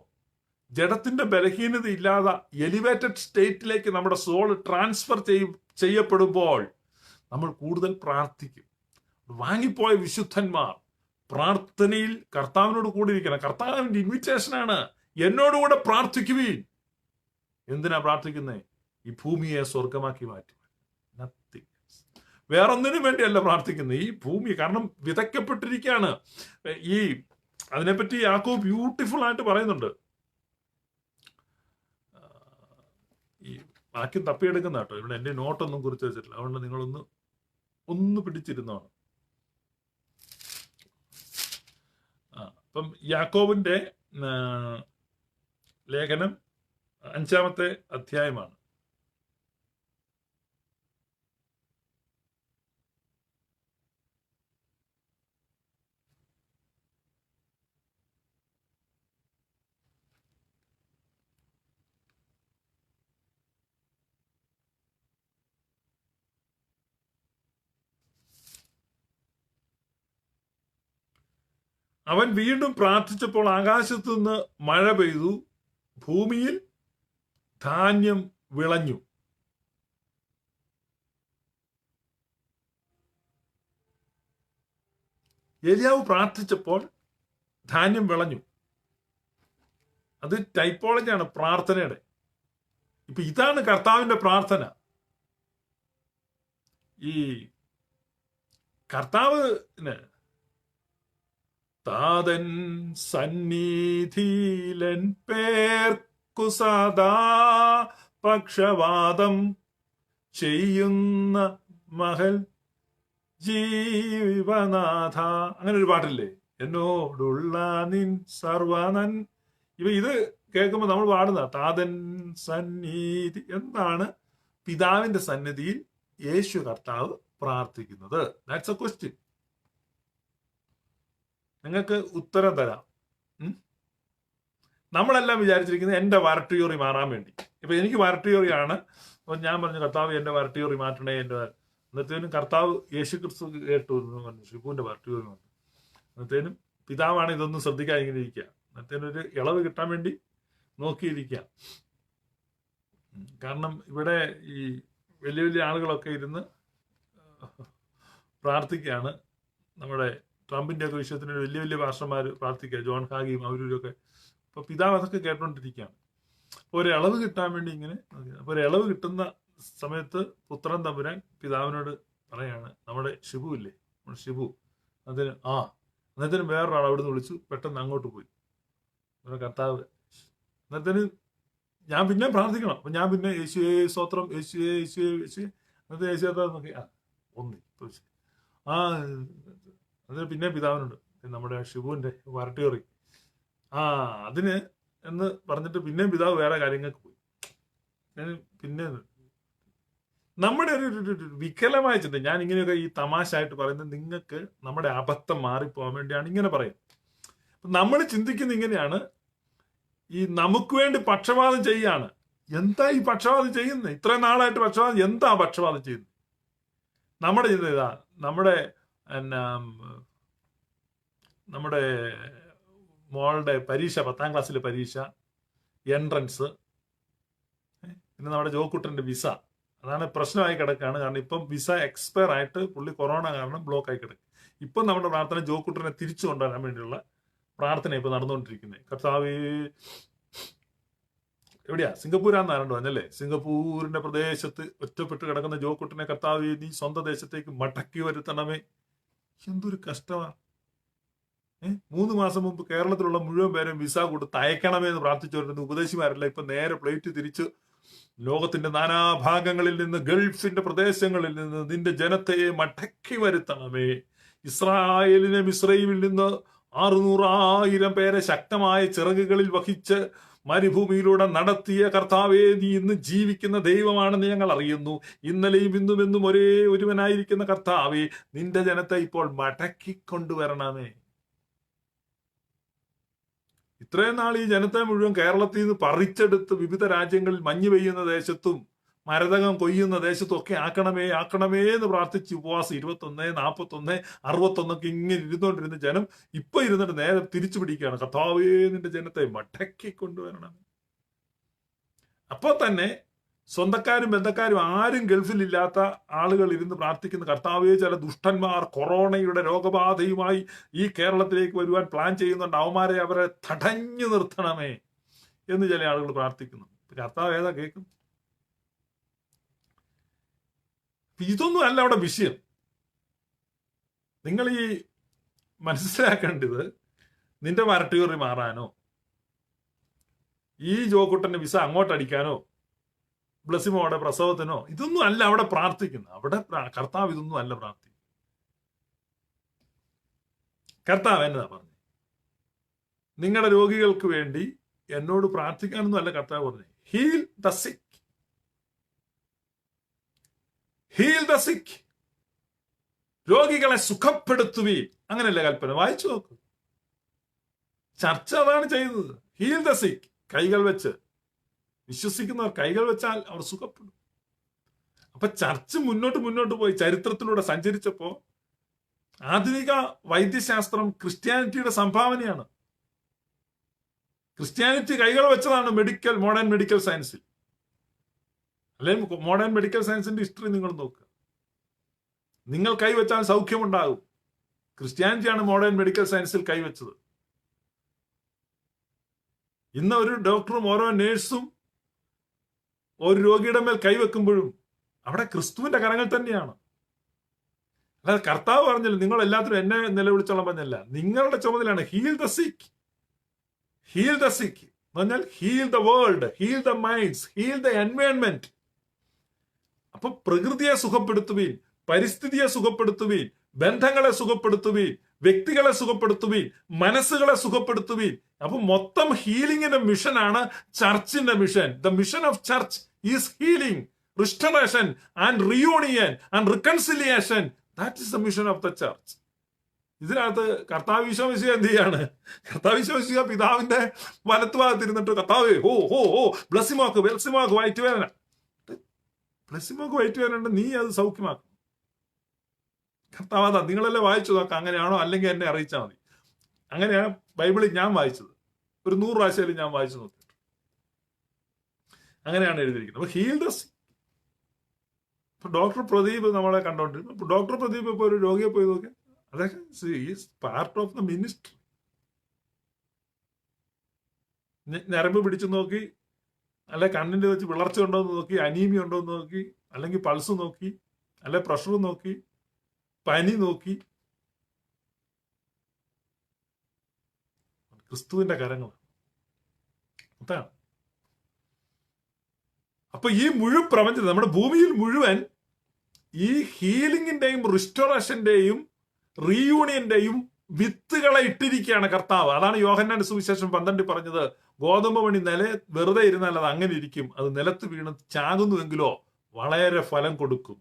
ജഡത്തിന്റെ ബലഹീനത ഇല്ലാതെ എലിവേറ്റഡ് സ്റ്റേറ്റിലേക്ക് നമ്മുടെ സോൾ ട്രാൻസ്ഫർ ചെയ്യപ്പെടുമ്പോൾ നമ്മൾ കൂടുതൽ പ്രാർത്ഥിക്കും. വാങ്ങിപ്പോയ വിശുദ്ധന്മാർ പ്രാർത്ഥനയിൽ കർത്താവിനോട് കൂടിയിരിക്കണം. കർത്താവിന്റെ ഇൻവിറ്റേഷനാണ്, എന്നോടുകൂടെ പ്രാർത്ഥിക്കുവീൻ. എന്തിനാ പ്രാർത്ഥിക്കുന്നേ? ഈ ഭൂമിയെ സ്വർഗമാക്കി മാറ്റുവാൻ. നത്തിങ്. വേറൊന്നിനും വേണ്ടിയല്ല പ്രാർത്ഥിക്കുന്നത്. ഈ ഭൂമി കാരണം വിതയ്ക്കപ്പെട്ടിരിക്കുകയാണ്. ഈ അതിനെപ്പറ്റി യാക്കോബ് ബ്യൂട്ടിഫുൾ ആയിട്ട് പറയുന്നുണ്ട്. ഈ വാക്യം തപ്പിയെടുക്കുന്ന കേട്ടോ, ഇവിടെ എൻ്റെ നോട്ടൊന്നും കുറിച്ച് വെച്ചിട്ടില്ല, അതുകൊണ്ട് നിങ്ങളൊന്ന് പിടിച്ചിരുന്നോണം. അപ്പം യാക്കോബിന്റെ ലേഖനം 5-ാമത്തെ അധ്യായമാണ്. അവൻ വീണ്ടും പ്രാർത്ഥിച്ചപ്പോൾ ആകാശത്തു നിന്ന് മഴ പെയ്തു, ഭൂമിയിൽ ധാന്യം വിളഞ്ഞു. ഏലിയാവ് പ്രാർത്ഥിച്ചപ്പോൾ ധാന്യം വിളഞ്ഞു. അത് ടൈപ്പോളജിയാണ് പ്രാർത്ഥനയുടെ. ഇപ്പൊ ഇതാണ് കർത്താവിന്റെ പ്രാർത്ഥന. ഈ കർത്താവിന് താതൻ സന്നിധിയിലൻ പേർക്കു സദാ പക്ഷവാദം ചെയ്യുന്ന മഹൽ ജീവനാഥ, അങ്ങനെ ഒരു പാട്ടില്ലേ? എന്നോടുള്ള നിൻ സർവനൻ. ഇത് കേൾക്കുമ്പോൾ നമ്മൾ പാടുന്ന താതൻ സന്നിധി എന്താണ്? പിതാവിന്റെ സന്നിധിയിൽ യേശു കർത്താവ് പ്രാർത്ഥിക്കുന്നത്. That's A question. നിങ്ങൾക്ക് ഉത്തരം തരാം. നമ്മളെല്ലാം വിചാരിച്ചിരിക്കുന്നത് എൻ്റെ വരട്ടിയോറി മാറാൻ വേണ്ടി. ഇപ്പൊ എനിക്ക് വരട്ടിയോറിയാണ്, അപ്പൊ ഞാൻ പറഞ്ഞു കർത്താവ് എൻ്റെ വരട്ടിയോറി മാറ്റണേ. അന്നത്തേനും കർത്താവ് യേശു ക്രിസ്തു കേട്ടു എന്ന് പറഞ്ഞു, ഷിബുവിന്റെ പാർട്ടി എന്ന് പറഞ്ഞു. അന്നത്തേനും പിതാവാണ് ഇതൊന്നും ശ്രദ്ധിക്കാൻ ഇങ്ങനെ ഇരിക്കുക. അന്നത്തേനും ഒരു ഇളവ് കിട്ടാൻ വേണ്ടി നോക്കിയിരിക്കുക. കാരണം ഇവിടെ ഈ വലിയ വലിയ ആളുകളൊക്കെ ഇരുന്ന് പ്രാർത്ഥിക്കുകയാണ്. നമ്മുടെ ട്രംപിന്റെ ഒക്കെ വിഷയത്തിന് വലിയ വലിയ പാസ്റ്റർമാർ പ്രാർത്ഥിക്കുക, ജോൺ ഹാഗിയും അവരൊക്കെ. അപ്പൊ പിതാവ് അതൊക്കെ കേട്ടോണ്ടിരിക്കുകയാണ്. ഒരു ഇളവ് കിട്ടാൻ വേണ്ടി ഇങ്ങനെ. അപ്പൊ ഒരു ഇളവ് കിട്ടുന്ന സമയത്ത് പുത്രൻ തമ്പുരാൻ പിതാവിനോട് പറയാണ്, നമ്മുടെ ഷിബു ഇല്ലേ, നമ്മുടെ ഷിബു, അതിന് അന്നേരത്തിന് വേറൊരാൾ അവിടുന്ന് വിളിച്ചു, പെട്ടെന്ന് അങ്ങോട്ട് പോയി. കർത്താവ് അന്നേരത്തിന് ഞാൻ പിന്നെ പ്രാർത്ഥിക്കണം. അപ്പൊ ഞാൻ പിന്നെ യേശുവേ സ്തോത്രം, യേശുവേ യേശുവേ യേശുവേ, അന്നത്തെ യേശു നോക്കി ഒന്ന് അതിന് പിന്നെ പിതാവിനുണ്ട് നമ്മുടെ ഷിബുവിന്റെ വരട്ടിയോറി അതിന് എന്ന് പറഞ്ഞിട്ട് പിന്നെയും പിതാവ് വേറെ കാര്യങ്ങൾക്ക് പോയി. പിന്നെ നമ്മുടെ ഒരു വികലമായ ചിന്ത, ഞാൻ ഇങ്ങനെയൊക്കെ ഈ തമാശ ആയിട്ട് പറയുന്നത് നിങ്ങൾക്ക് നമ്മുടെ അബദ്ധം മാറിപ്പോകാൻ വേണ്ടിയാണ് ഇങ്ങനെ പറയും. നമ്മൾ ചിന്തിക്കുന്ന ഇങ്ങനെയാണ്, ഈ നമുക്ക് വേണ്ടി പക്ഷപാതം ചെയ്യാണ്. എന്താ ഈ പക്ഷപാതം ചെയ്യുന്നത്? ഇത്രയും നാളായിട്ട് പക്ഷപാതം എന്താ പക്ഷപാതം ചെയ്യുന്നത്? നമ്മുടെ ചിന്ത ഇതാ, നമ്മുടെ മോളുടെ പരീക്ഷ, 10ാം ക്ലാസ്സിലെ പരീക്ഷ, എൻട്രൻസ്, പിന്നെ നമ്മുടെ ജോക്കുട്ടന്റെ വിസ, അതാണ് പ്രശ്നമായി കിടക്കുകയാണ്. കാരണം ഇപ്പം വിസ എക്സ്പയർ ആയിട്ട് പുള്ളി കൊറോണ കാരണം ബ്ലോക്ക് ആയി കിടക്കും. ഇപ്പം നമ്മുടെ പ്രാർത്ഥന ജോക്കുട്ടനെ തിരിച്ചു കൊണ്ടുവരാൻ വേണ്ടിയുള്ള പ്രാർത്ഥന ഇപ്പൊ നടന്നുകൊണ്ടിരിക്കുന്നത്. കർത്താവേ, എവിടെയാ, സിംഗപ്പൂരാന്ന് പറഞ്ഞല്ലേ, സിംഗപ്പൂരിന്റെ പ്രദേശത്ത് ഒറ്റപ്പെട്ട് കിടക്കുന്ന ജോക്കുട്ടനെ കർത്താവേ നീ സ്വന്തം ദേശത്തേക്ക് മടക്കി വരുത്തണമേ. എന്തൊരു കഷ്ടമാ. 3 മാസം മുമ്പ് കേരളത്തിലുള്ള മുഴുവൻ പേരും വിസ കൊടുത്ത് അയക്കണമേ എന്ന് പ്രാർത്ഥിച്ചുകൊണ്ടിരുന്ന ഉപദേശിമാരല്ല ഇപ്പൊ നേരെ ഫ്ലൈറ്റ് തിരിച്ച് ലോകത്തിന്റെ നാനാഭാഗങ്ങളിൽ നിന്ന്, ഗൾഫിന്റെ പ്രദേശങ്ങളിൽ നിന്ന് നിന്റെ ജനത്തെ മടക്കി വരുത്തണമേ. ഇസ്രായേലിനെ മിസ്രൈമിൽ നിന്ന് 600,000 പേരെ ശക്തമായ ചിറകുകളിൽ വഹിച്ച് മരുഭൂമിയിലൂടെ നടത്തിയ കർത്താവേ, നീ ഇന്ന് ജീവിക്കുന്ന ദൈവമാണെന്ന് ഞങ്ങൾ അറിയുന്നു. ഇന്നലെയും ഇന്നുമെന്നും ഒരേ ഒരുവനായിരിക്കുന്ന കർത്താവേ, നിന്റെ ജനത്തെ ഇപ്പോൾ മടക്കിക്കൊണ്ടുവരണമേ. ഇത്രയും നാൾ ഈ ജനത്തെ മുഴുവൻ കേരളത്തിൽ നിന്ന് പറിച്ചെടുത്ത് വിവിധ രാജ്യങ്ങളിൽ മഞ്ഞ് പെയ്യുന്ന ദേശത്തും മരതകം കൊയ്യുന്ന ദേശത്തും ഒക്കെ ആക്കണമേ ആക്കണമേ എന്ന് പ്രാർത്ഥിച്ച് ഉപവാസം 21, 41, 61 ഇങ്ങനെ ഇരുന്നോണ്ടിരുന്ന ജനം ഇപ്പൊ ഇരുന്നിട്ട് നേരെ തിരിച്ചു പിടിക്കുകയാണ്, കർത്താവേ നിന്റെ ജനത്തെ മടക്കിക്കൊണ്ടുവരണം. അപ്പൊ തന്നെ സ്വന്തക്കാരും ബന്ധക്കാരും ആരും ഗൾഫിലില്ലാത്ത ആളുകൾ ഇരുന്ന് പ്രാർത്ഥിക്കുന്ന, കർത്താവേ ചില ദുഷ്ടന്മാർ കൊറോണയുടെ രോഗബാധയുമായി ഈ കേരളത്തിലേക്ക് വരുവാൻ പ്ലാൻ ചെയ്യുന്നുണ്ട്, അവരെ തടഞ്ഞു നിർത്തണമേ എന്ന് ചില ആളുകൾ പ്രാർത്ഥിക്കുന്നു. കർത്താവ് ഏതാ കേൾക്കും? ഇതൊന്നും അല്ല അവിടെ വിഷയം. നിങ്ങൾ ഈ മനസ്സിലാക്കേണ്ടത്, നിന്റെ വരട്ടിയൂറി മാറാനോ ഈ ജോക്കുട്ടന്റെ വിസ അങ്ങോട്ടടിക്കാനോ ബ്ലസിമോടെ പ്രസവത്തിനോ ഇതൊന്നും അല്ല അവിടെ പ്രാർത്ഥിക്കുന്നത്. അവിടെ കർത്താവ് ഇതൊന്നും അല്ല പ്രാർത്ഥിക്കുന്നത്. കർത്താവ് എന്നതാ പറഞ്ഞു, നിങ്ങളുടെ രോഗികൾക്ക് വേണ്ടി എന്നോട് പ്രാർത്ഥിക്കാനൊന്നും അല്ല കർത്താവ് പറഞ്ഞു. Heal the sick, heal the sick, രോഗികളെ സുഖപ്പെടുത്തുവീൻ, അങ്ങനെയല്ലേ കൽപ്പന. വായിച്ചു നോക്കൂ, ചർച്ച അതാണ് ചെയ്യുന്നത്. ഹീൽ ദ സിക്ക്, കൈകൾ വെച്ച് വിശ്വസിക്കുന്നവർ കൈകൾ വെച്ചാൽ അവർ സുഖപ്പെടും. അപ്പൊ ചർച്ച് മുന്നോട്ട് പോയി ചരിത്രത്തിലൂടെ സഞ്ചരിച്ചപ്പോ ആധുനിക വൈദ്യശാസ്ത്രം ക്രിസ്ത്യാനിറ്റിയുടെ സംഭാവനയാണ്. ക്രിസ്ത്യാനിറ്റി കൈകൾ വെച്ചതാണ് മോഡേൺ മെഡിക്കൽ സയൻസിൽ. അല്ലെങ്കിൽ മോഡേൺ മെഡിക്കൽ സയൻസിന്റെ ഹിസ്റ്ററി നിങ്ങൾ നോക്കുക. നിങ്ങൾ കൈവച്ചാൽ സൗഖ്യമുണ്ടാകും. ക്രിസ്ത്യാനിറ്റിയാണ് മോഡേൺ മെഡിക്കൽ സയൻസിൽ കൈവച്ചത്. ഇന്ന് ഒരു ഡോക്ടറും ഓരോ നേഴ്സും ഒരു രോഗിയുടെ മേൽ കൈവെക്കുമ്പോഴും അവിടെ ക്രിസ്തുവിന്റെ കരങ്ങൾ തന്നെയാണ്. അല്ലാതെ കർത്താവ് പറഞ്ഞില്ല നിങ്ങൾ എല്ലാത്തിനും എന്നെ നിലവിളിച്ചോളം പറഞ്ഞല്ല. നിങ്ങളുടെ ചുമതലയാണ് heal the sick. Heal the sick എന്ന് പറഞ്ഞാൽ heal the world, heal the minds, heal the environment. അപ്പൊ പ്രകൃതിയെ സുഖപ്പെടുത്തുവീൻ, പരിസ്ഥിതിയെ സുഖപ്പെടുത്തുവീൻ, ബന്ധങ്ങളെ സുഖപ്പെടുത്തുവീൻ, വ്യക്തികളെ സുഖപ്പെടുത്തുവീൻ, മനസ്സുകളെ സുഖപ്പെടുത്തുവീൻ. അപ്പൊ മൊത്തം ഹീലിംഗിന്റെ മിഷനാണ് ചർച്ചിന്റെ മിഷൻ. The mission of church is healing, restoration and reunion and reconciliation. That is the mission of the church. ഇതിനകത്ത് കർത്താവ് ഈശോമിശിഹ എന്ത് ചെയ്യാണ്? കർത്താവ് ഈശോമിശിഹ പിതാവിന്റെ വലത്തുഭാഗത്തിരുന്നിട്ട് കർത്താവേ ബ്ലസ്സിമോക്ക് വയറ്റ് വേദന, ബ്ലസ്സിമോക്ക് വയറ്റ് വേദന, നീ അത് സൗഖ്യമാക്കും. കർത്താവ് അതാ, നിങ്ങളല്ലേ വായിച്ചു നോക്കാം, അങ്ങനെയാണോ അല്ലെങ്കിൽ എന്നെ അറിയിച്ചാൽ മതി. അങ്ങനെയാണ് ബൈബിളിൽ ഞാൻ വായിച്ചത്. ഒരു 100 പ്രാവശ്യം ഞാൻ വായിച്ചു നോക്കി. അങ്ങനെയാണ് എഴുതിയിരിക്കുന്നത്. അപ്പൊ ഹീൽ ദ സിക്ക്. ഇപ്പൊ ഡോക്ടർ പ്രദീപ് നമ്മളെ കണ്ടോണ്ടിരുന്നു. ഇപ്പൊ ഡോക്ടർ പ്രദീപ് ഇപ്പൊ ഒരു രോഗിയെ പോയി നോക്കി, അതൊക്കെ is part of the ministry. ഞരമ്പ് പിടിച്ചു നോക്കി, അല്ലെ കണ്ണിന്റെ വെച്ച് വിളർച്ച ഉണ്ടോ എന്ന് നോക്കി, അനീമിയ ഉണ്ടോ എന്ന് നോക്കി, അല്ലെങ്കിൽ പൾസ് നോക്കി, അല്ലെ പ്രഷർ നോക്കി, പനി നോക്കി. ക്രിസ്തുവിന്റെ കരങ്ങളാണ്. അതാണ്. അപ്പൊ ഈ മുഴുവൻ പ്രപഞ്ചം, നമ്മുടെ ഭൂമിയിൽ മുഴുവൻ ഈ ഹീലിംഗിന്റെയും റിസ്റ്റോറേഷന്റെയും റീയൂണിയന്റെയും വിത്തുകളെ ഇട്ടിരിക്കുകയാണ് കർത്താവ്. അതാണ് യോഹന്നാന്റെ സുവിശേഷം 12 പറഞ്ഞത്, ഗോതമ്പ് മണി വെറുതെ ഇരുന്നാൽ അത് അങ്ങനെ ഇരിക്കും, അത് നിലത്ത് വീണ് ചാകുന്നുവെങ്കിലോ വളരെ ഫലം കൊടുക്കും.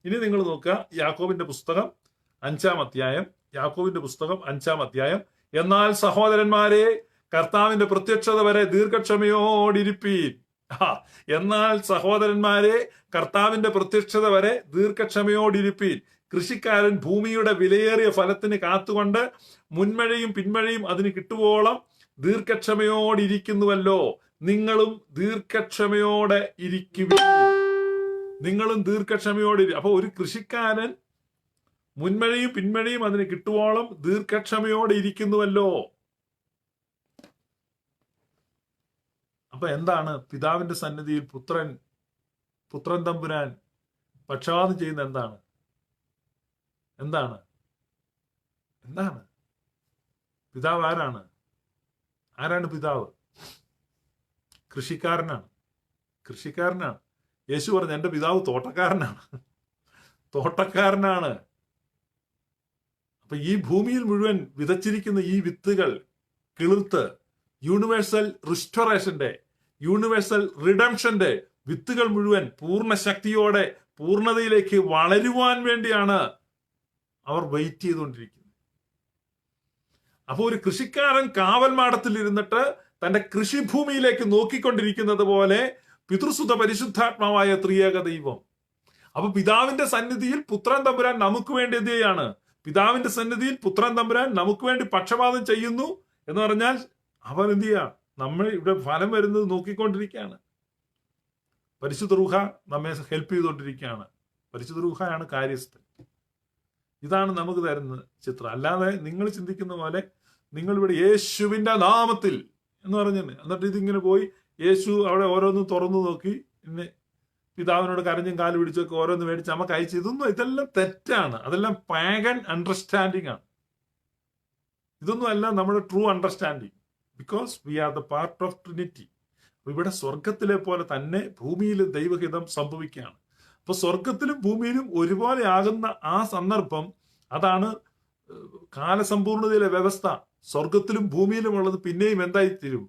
ഇനി നിങ്ങൾ നോക്കുക, യാക്കോബിന്റെ പുസ്തകം 5-ാം അധ്യായം. യാക്കോബിന്റെ പുസ്തകം 5-ാം അധ്യായം. എന്നാൽ സഹോദരന്മാരെ, കർത്താവിന്റെ പ്രത്യക്ഷത വരെ ദീർഘക്ഷമയോടിരിപ്പീൻ. എന്നാൽ സഹോദരന്മാരെ, കർത്താവിന്റെ പ്രത്യക്ഷത വരെ ദീർഘക്ഷമയോടിരിപ്പീൻ. കൃഷിക്കാരൻ ഭൂമിയുടെ വിലയേറിയ ഫലത്തിന് കാത്തുകൊണ്ട് മുൻമഴയും പിന്മഴയും അതിന് കിട്ടുവോളം ദീർഘക്ഷമയോടിരിക്കുന്നുവല്ലോ. നിങ്ങളും ദീർഘക്ഷമയോടെ ഇരിക്കുവിൻ. നിങ്ങളും ദീർഘക്ഷമയോടെ. അപ്പൊ ഒരു കൃഷിക്കാരൻ മുൻമഴയും പിന്മഴയും അതിന് കിട്ടുവോളം ദീർഘക്ഷമയോടെ ഇരിക്കുന്നുവല്ലോ. അപ്പൊ എന്താണ് പിതാവിന്റെ സന്നിധിയിൽ പുത്രൻ തമ്പുരാൻ പക്ഷപാതം ചെയ്യുന്ന? എന്താണ് പിതാവ്? ആരാണ് പിതാവ്? കൃഷിക്കാരനാണ്. യേശു പറഞ്ഞു, എന്റെ പിതാവ് തോട്ടക്കാരനാണ്. അപ്പൊ ഈ ഭൂമിയിൽ മുഴുവൻ വിതച്ചിരിക്കുന്ന ഈ വിത്തുകൾ കിളിർത്ത് യൂണിവേഴ്സൽ റിസ്റ്റോറേഷന്റെ, യൂണിവേഴ്സൽ റിഡംഷന്റെ വിത്തുകൾ മുഴുവൻ പൂർണ്ണ ശക്തിയോടെ പൂർണ്ണതയിലേക്ക് വളരുവാൻ വേണ്ടിയാണ് അവർ വെയിറ്റ് ചെയ്തുകൊണ്ടിരിക്കുന്നത്. അപ്പോൾ ഒരു കൃഷിക്കാരൻ കാവൽമാടത്തിൽ ഇരുന്നിട്ട് തന്റെ കൃഷിഭൂമിയിലേക്ക് നോക്കിക്കൊണ്ടിരിക്കുന്നത് പോലെ പിതൃസുത പരിശുദ്ധാത്മാവായ ത്രിയേക ദൈവം. അപ്പൊ പിതാവിന്റെ സന്നിധിയിൽ പുത്രൻ തമ്പുരാൻ നമുക്ക് വേണ്ടി എന്ത് ചെയ്യാണ്? പിതാവിന്റെ സന്നിധിയിൽ പുത്രൻ തമ്പുരാൻ നമുക്ക് വേണ്ടി പക്ഷപാതം ചെയ്യുന്നു എന്ന് പറഞ്ഞാൽ അവൻ എന്ത് ചെയ്യാ? നമ്മൾ ഇവിടെ ഫലം വരുന്നത് നോക്കിക്കൊണ്ടിരിക്കുകയാണ്. പരിശുദ്ധ റൂഹ നമ്മെ ഹെൽപ്പ് ചെയ്തുകൊണ്ടിരിക്കുകയാണ്. പരിശുദ്ധ റൂഹയാണ് കാര്യസ്ഥൻ. ഇതാണ് നമുക്ക് തരുന്ന ചിത്രം. അല്ലാതെ നിങ്ങൾ ചിന്തിക്കുന്ന പോലെ നിങ്ങൾ ഇവിടെ യേശുവിന്റെ നാമത്തിൽ എന്ന് പറഞ്ഞിട്ട് എന്നിട്ട് ഇതിങ്ങനെ പോയി യേശു അവിടെ ഓരോന്നും തുറന്നു നോക്കി പിന്നെ പിതാവിനോട് കരഞ്ഞും കാല് പിടിച്ചൊക്കെ ഓരോന്ന് മേടിച്ച് നമുക്ക് അയച്ചു. ഇതെല്ലാം തെറ്റാണ്. അതെല്ലാം പാഗൻ അണ്ടർസ്റ്റാൻഡിങ് ആണ്. ഇതൊന്നും അല്ല നമ്മുടെ true understanding. Because we are the part of Trinity. ഇവിടെ സ്വർഗത്തിലെ പോലെ തന്നെ ഭൂമിയിൽ ദൈവഹിതം സംഭവിക്കുകയാണ്. അപ്പൊ സ്വർഗത്തിലും ഭൂമിയിലും ഒരുപോലെ ആകുന്ന ആ സന്ദർഭം, അതാണ് കാലസമ്പൂർണതയിലെ വ്യവസ്ഥ. സ്വർഗത്തിലും ഭൂമിയിലും ഉള്ളത് പിന്നെയും എന്തായിത്തീരും?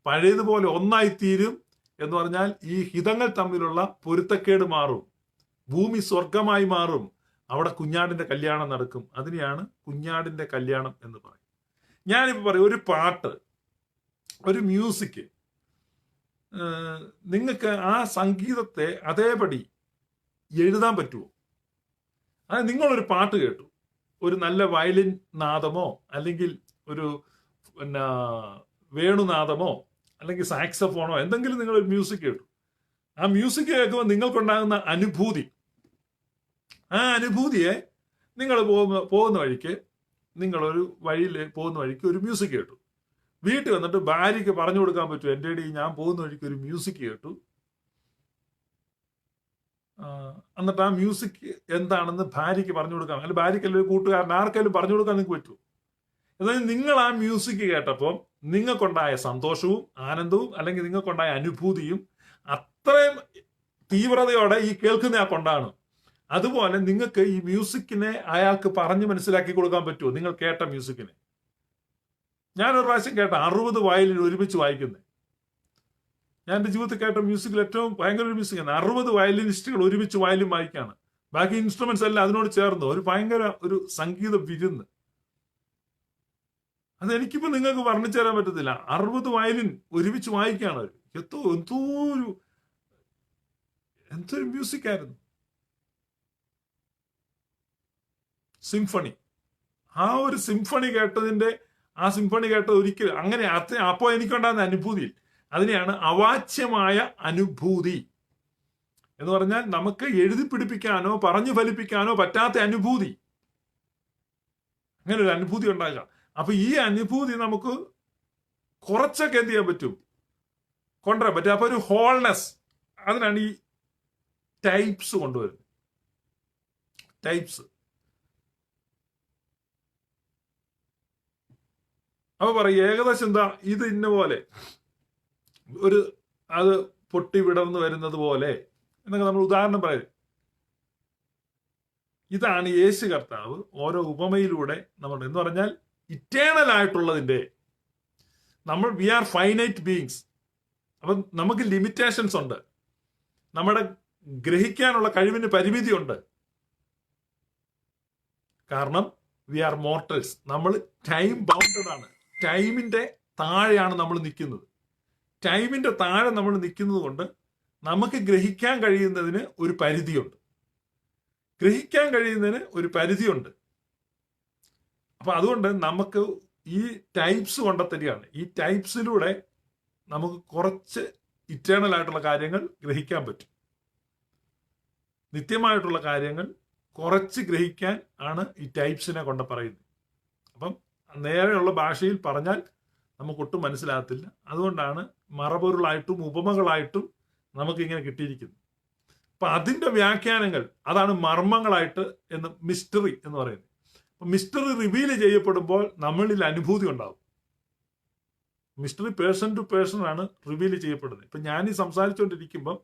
പഴയതുപോലെ ഒന്നായിത്തീരും. എന്ന് പറഞ്ഞാൽ ഈ ഹിതങ്ങൾ തമ്മിലുള്ള പൊരുത്തക്കേട് മാറും. ഭൂമി സ്വർഗമായി മാറും. അവിടെ കുഞ്ഞാടിന്റെ കല്യാണം നടക്കും. അതിനെയാണ് കുഞ്ഞാടിന്റെ കല്യാണം എന്ന് പറയും. ഞാനിപ്പോ പറയും, ഒരു പാട്ട്, ഒരു മ്യൂസിക്, നിങ്ങൾക്ക് ആ സംഗീതത്തെ അതേപടി എഴുതാൻ പറ്റുമോ? അത് നിങ്ങളൊരു പാട്ട് കേട്ടു, ഒരു നല്ല വയലിൻ നാദമോ അല്ലെങ്കിൽ ഒരു വേണുനാദമോ അല്ലെങ്കിൽ സാക്സഫോണോ എന്തെങ്കിലും നിങ്ങളൊരു മ്യൂസിക് കേട്ടു. ആ മ്യൂസിക് കേൾക്കുമ്പോൾ നിങ്ങൾക്കുണ്ടാകുന്ന അനുഭൂതി, ആ അനുഭൂതിയെ നിങ്ങൾ പോകുന്ന വഴിക്ക്, നിങ്ങളൊരു വഴിയിൽ പോകുന്ന വഴിക്ക് ഒരു മ്യൂസിക് കേട്ടു. വീട്ടിൽ വന്നിട്ട് ഭാര്യയ്ക്ക് പറഞ്ഞു കൊടുക്കാൻ പറ്റും, എൻ്റെ ഇടയിൽ ഞാൻ പോകുന്ന വഴിക്ക് ഒരു മ്യൂസിക് കേട്ടു. എന്നിട്ട് ആ മ്യൂസിക് എന്താണെന്ന് ഭാര്യയ്ക്ക് പറഞ്ഞു കൊടുക്കാം, അല്ലെങ്കിൽ ഭാര്യയ്ക്കല്ല ഒരു കൂട്ടുകാരൻ ആർക്കെങ്കിലും പറഞ്ഞു കൊടുക്കാൻ നിങ്ങൾക്ക് പറ്റുമോ? എന്നാൽ നിങ്ങൾ ആ മ്യൂസിക് കേട്ടപ്പോൾ നിങ്ങൾക്കുണ്ടായ സന്തോഷവും ആനന്ദവും അല്ലെങ്കിൽ നിങ്ങൾക്കുണ്ടായ അനുഭൂതിയും അത്രയും തീവ്രതയോടെ ഈ കേൾക്കുന്നയാൾക്കുണ്ടാണ്. അതുപോലെ നിങ്ങൾക്ക് ഈ മ്യൂസിക്കിനെ അയാൾക്ക് പറഞ്ഞ് മനസ്സിലാക്കി കൊടുക്കാൻ പറ്റുമോ? നിങ്ങൾ കേട്ട മ്യൂസിക്കിനെ. ഞാനൊരു പ്രാവശ്യം കേട്ട 60 വയലിൻ ഒരുമിച്ച് വായിക്കുന്നത്, ഞാൻ എൻ്റെ ജീവിതത്തിൽ കേട്ട മ്യൂസിക്കിൽ ഏറ്റവും ഭയങ്കര ഒരു മ്യൂസിക്കാണ്. 60 വയലിനിസ്റ്റുകൾ ഒരുമിച്ച് വയലിൻ വായിക്കാണ്. ബാക്കി ഇൻസ്ട്രുമെന്റ്സ് എല്ലാം അതിനോട് ചേർന്ന് ഒരു ഭയങ്കര ഒരു സംഗീത വിരുന്ന്. അതെനിക്കിപ്പോ നിങ്ങൾക്ക് വർണ്ണിച്ചു തരാൻ പറ്റത്തില്ല. 60 വയലിൻ ഒരുമിച്ച് വായിക്കുകയാണ് അവർ. എന്തൊരു മ്യൂസിക് ആയിരുന്നു. സിംഫണി. ആ ഒരു സിംഫണി കേട്ടതിന്റെ ആ സിംഫണി കേട്ടത് ഒരിക്കലും അങ്ങനെ അപ്പോൾ എനിക്കുണ്ടാകുന്ന അനുഭൂതിയിൽ അതിനെയാണ് അവാച്യമായ അനുഭൂതി എന്ന് പറഞ്ഞാൽ. നമുക്ക് എഴുതി പിടിപ്പിക്കാനോ പറഞ്ഞു ഫലിപ്പിക്കാനോ പറ്റാത്ത അനുഭൂതി, അങ്ങനെ ഒരു അനുഭൂതി ഉണ്ടാകുക. അപ്പൊ ഈ അനുഭൂതി നമുക്ക് കുറച്ചൊക്കെ എന്ത് ചെയ്യാൻ പറ്റും, കൊണ്ടുവരാൻ പറ്റും. അപ്പൊ ഒരു ഹോൾനെസ്, അതിനാണ് ഈ ടൈപ്സ് കൊണ്ടുവരുന്നത്. ടൈപ്സ്. അപ്പൊ പറയും ഏകദേശം എന്താ, ഇത് ഇന്ന പോലെ ഒരു അത് പൊട്ടി വിടർന്നു വരുന്നത് പോലെ എന്നൊക്കെ നമ്മൾ ഉദാഹരണം പറയും. ഇതാണ് യേശു കർത്താവ് ഓരോ ഉപമയിലൂടെ നമ്മൾ, എന്ന് പറഞ്ഞാൽ ഇറ്റേണൽ ആയിട്ടുള്ളതിന്റെ, വി ആർ ഫൈനൈറ്റ് ബീയിങ്സ്. അപ്പം നമുക്ക് ലിമിറ്റേഷൻസ് ഉണ്ട്, നമ്മുടെ ഗ്രഹിക്കാനുള്ള കഴിവിന് പരിമിതിയുണ്ട്. കാരണം വി ആർ മോർട്ടൽസ്, നമ്മൾ ടൈം ബൗണ്ടഡ് ആണ്. ടൈമിന്റെ താഴെയാണ് നമ്മൾ നിൽക്കുന്നത്. ടൈമിന്റെ താഴെ നമ്മൾ നിൽക്കുന്നത് കൊണ്ട് നമുക്ക് ഗ്രഹിക്കാൻ കഴിയുന്നതിന് ഒരു പരിധിയുണ്ട്. ഗ്രഹിക്കാൻ കഴിയുന്നതിന് ഒരു പരിധിയുണ്ട്. അപ്പൊ അതുകൊണ്ട് നമുക്ക് ഈ ടൈപ്സ് കൊണ്ടെത്തരികയാണ്. ഈ ടൈപ്സിലൂടെ നമുക്ക് കുറച്ച് ഇറ്റേണൽ ആയിട്ടുള്ള കാര്യങ്ങൾ ഗ്രഹിക്കാൻ പറ്റും. നിത്യമായിട്ടുള്ള കാര്യങ്ങൾ കുറച്ച് ഗ്രഹിക്കാൻ ആണ് ഈ ടൈപ്സിനെ കൊണ്ട് പറയുന്നത്. അപ്പം നേരെയുള്ള ഭാഷയിൽ പറഞ്ഞാൽ നമുക്കൊട്ടും മനസ്സിലാകത്തില്ല. അതുകൊണ്ടാണ് മറപൊരുളായിട്ടും ഉപമകളായിട്ടും നമുക്കിങ്ങനെ കിട്ടിയിരിക്കുന്നത്. അപ്പൊ അതിന്റെ വ്യാഖ്യാനങ്ങൾ, അതാണ് മർമ്മങ്ങളായിട്ട് എന്ന് മിസ്റ്ററി എന്ന് പറയുന്നത്. അപ്പൊ മിസ്റ്ററി റിവീൽ ചെയ്യപ്പെടുമ്പോൾ നമ്മളിൽ അനുഭൂതി ഉണ്ടാവും. മിസ്റ്ററി പേഴ്സൺ ടു പേഴ്സൺ ആണ് റിവീൽ ചെയ്യപ്പെടുന്നത്. ഇപ്പൊ ഞാൻ ഈ സംസാരിച്ചുകൊണ്ടിരിക്കുമ്പോൾ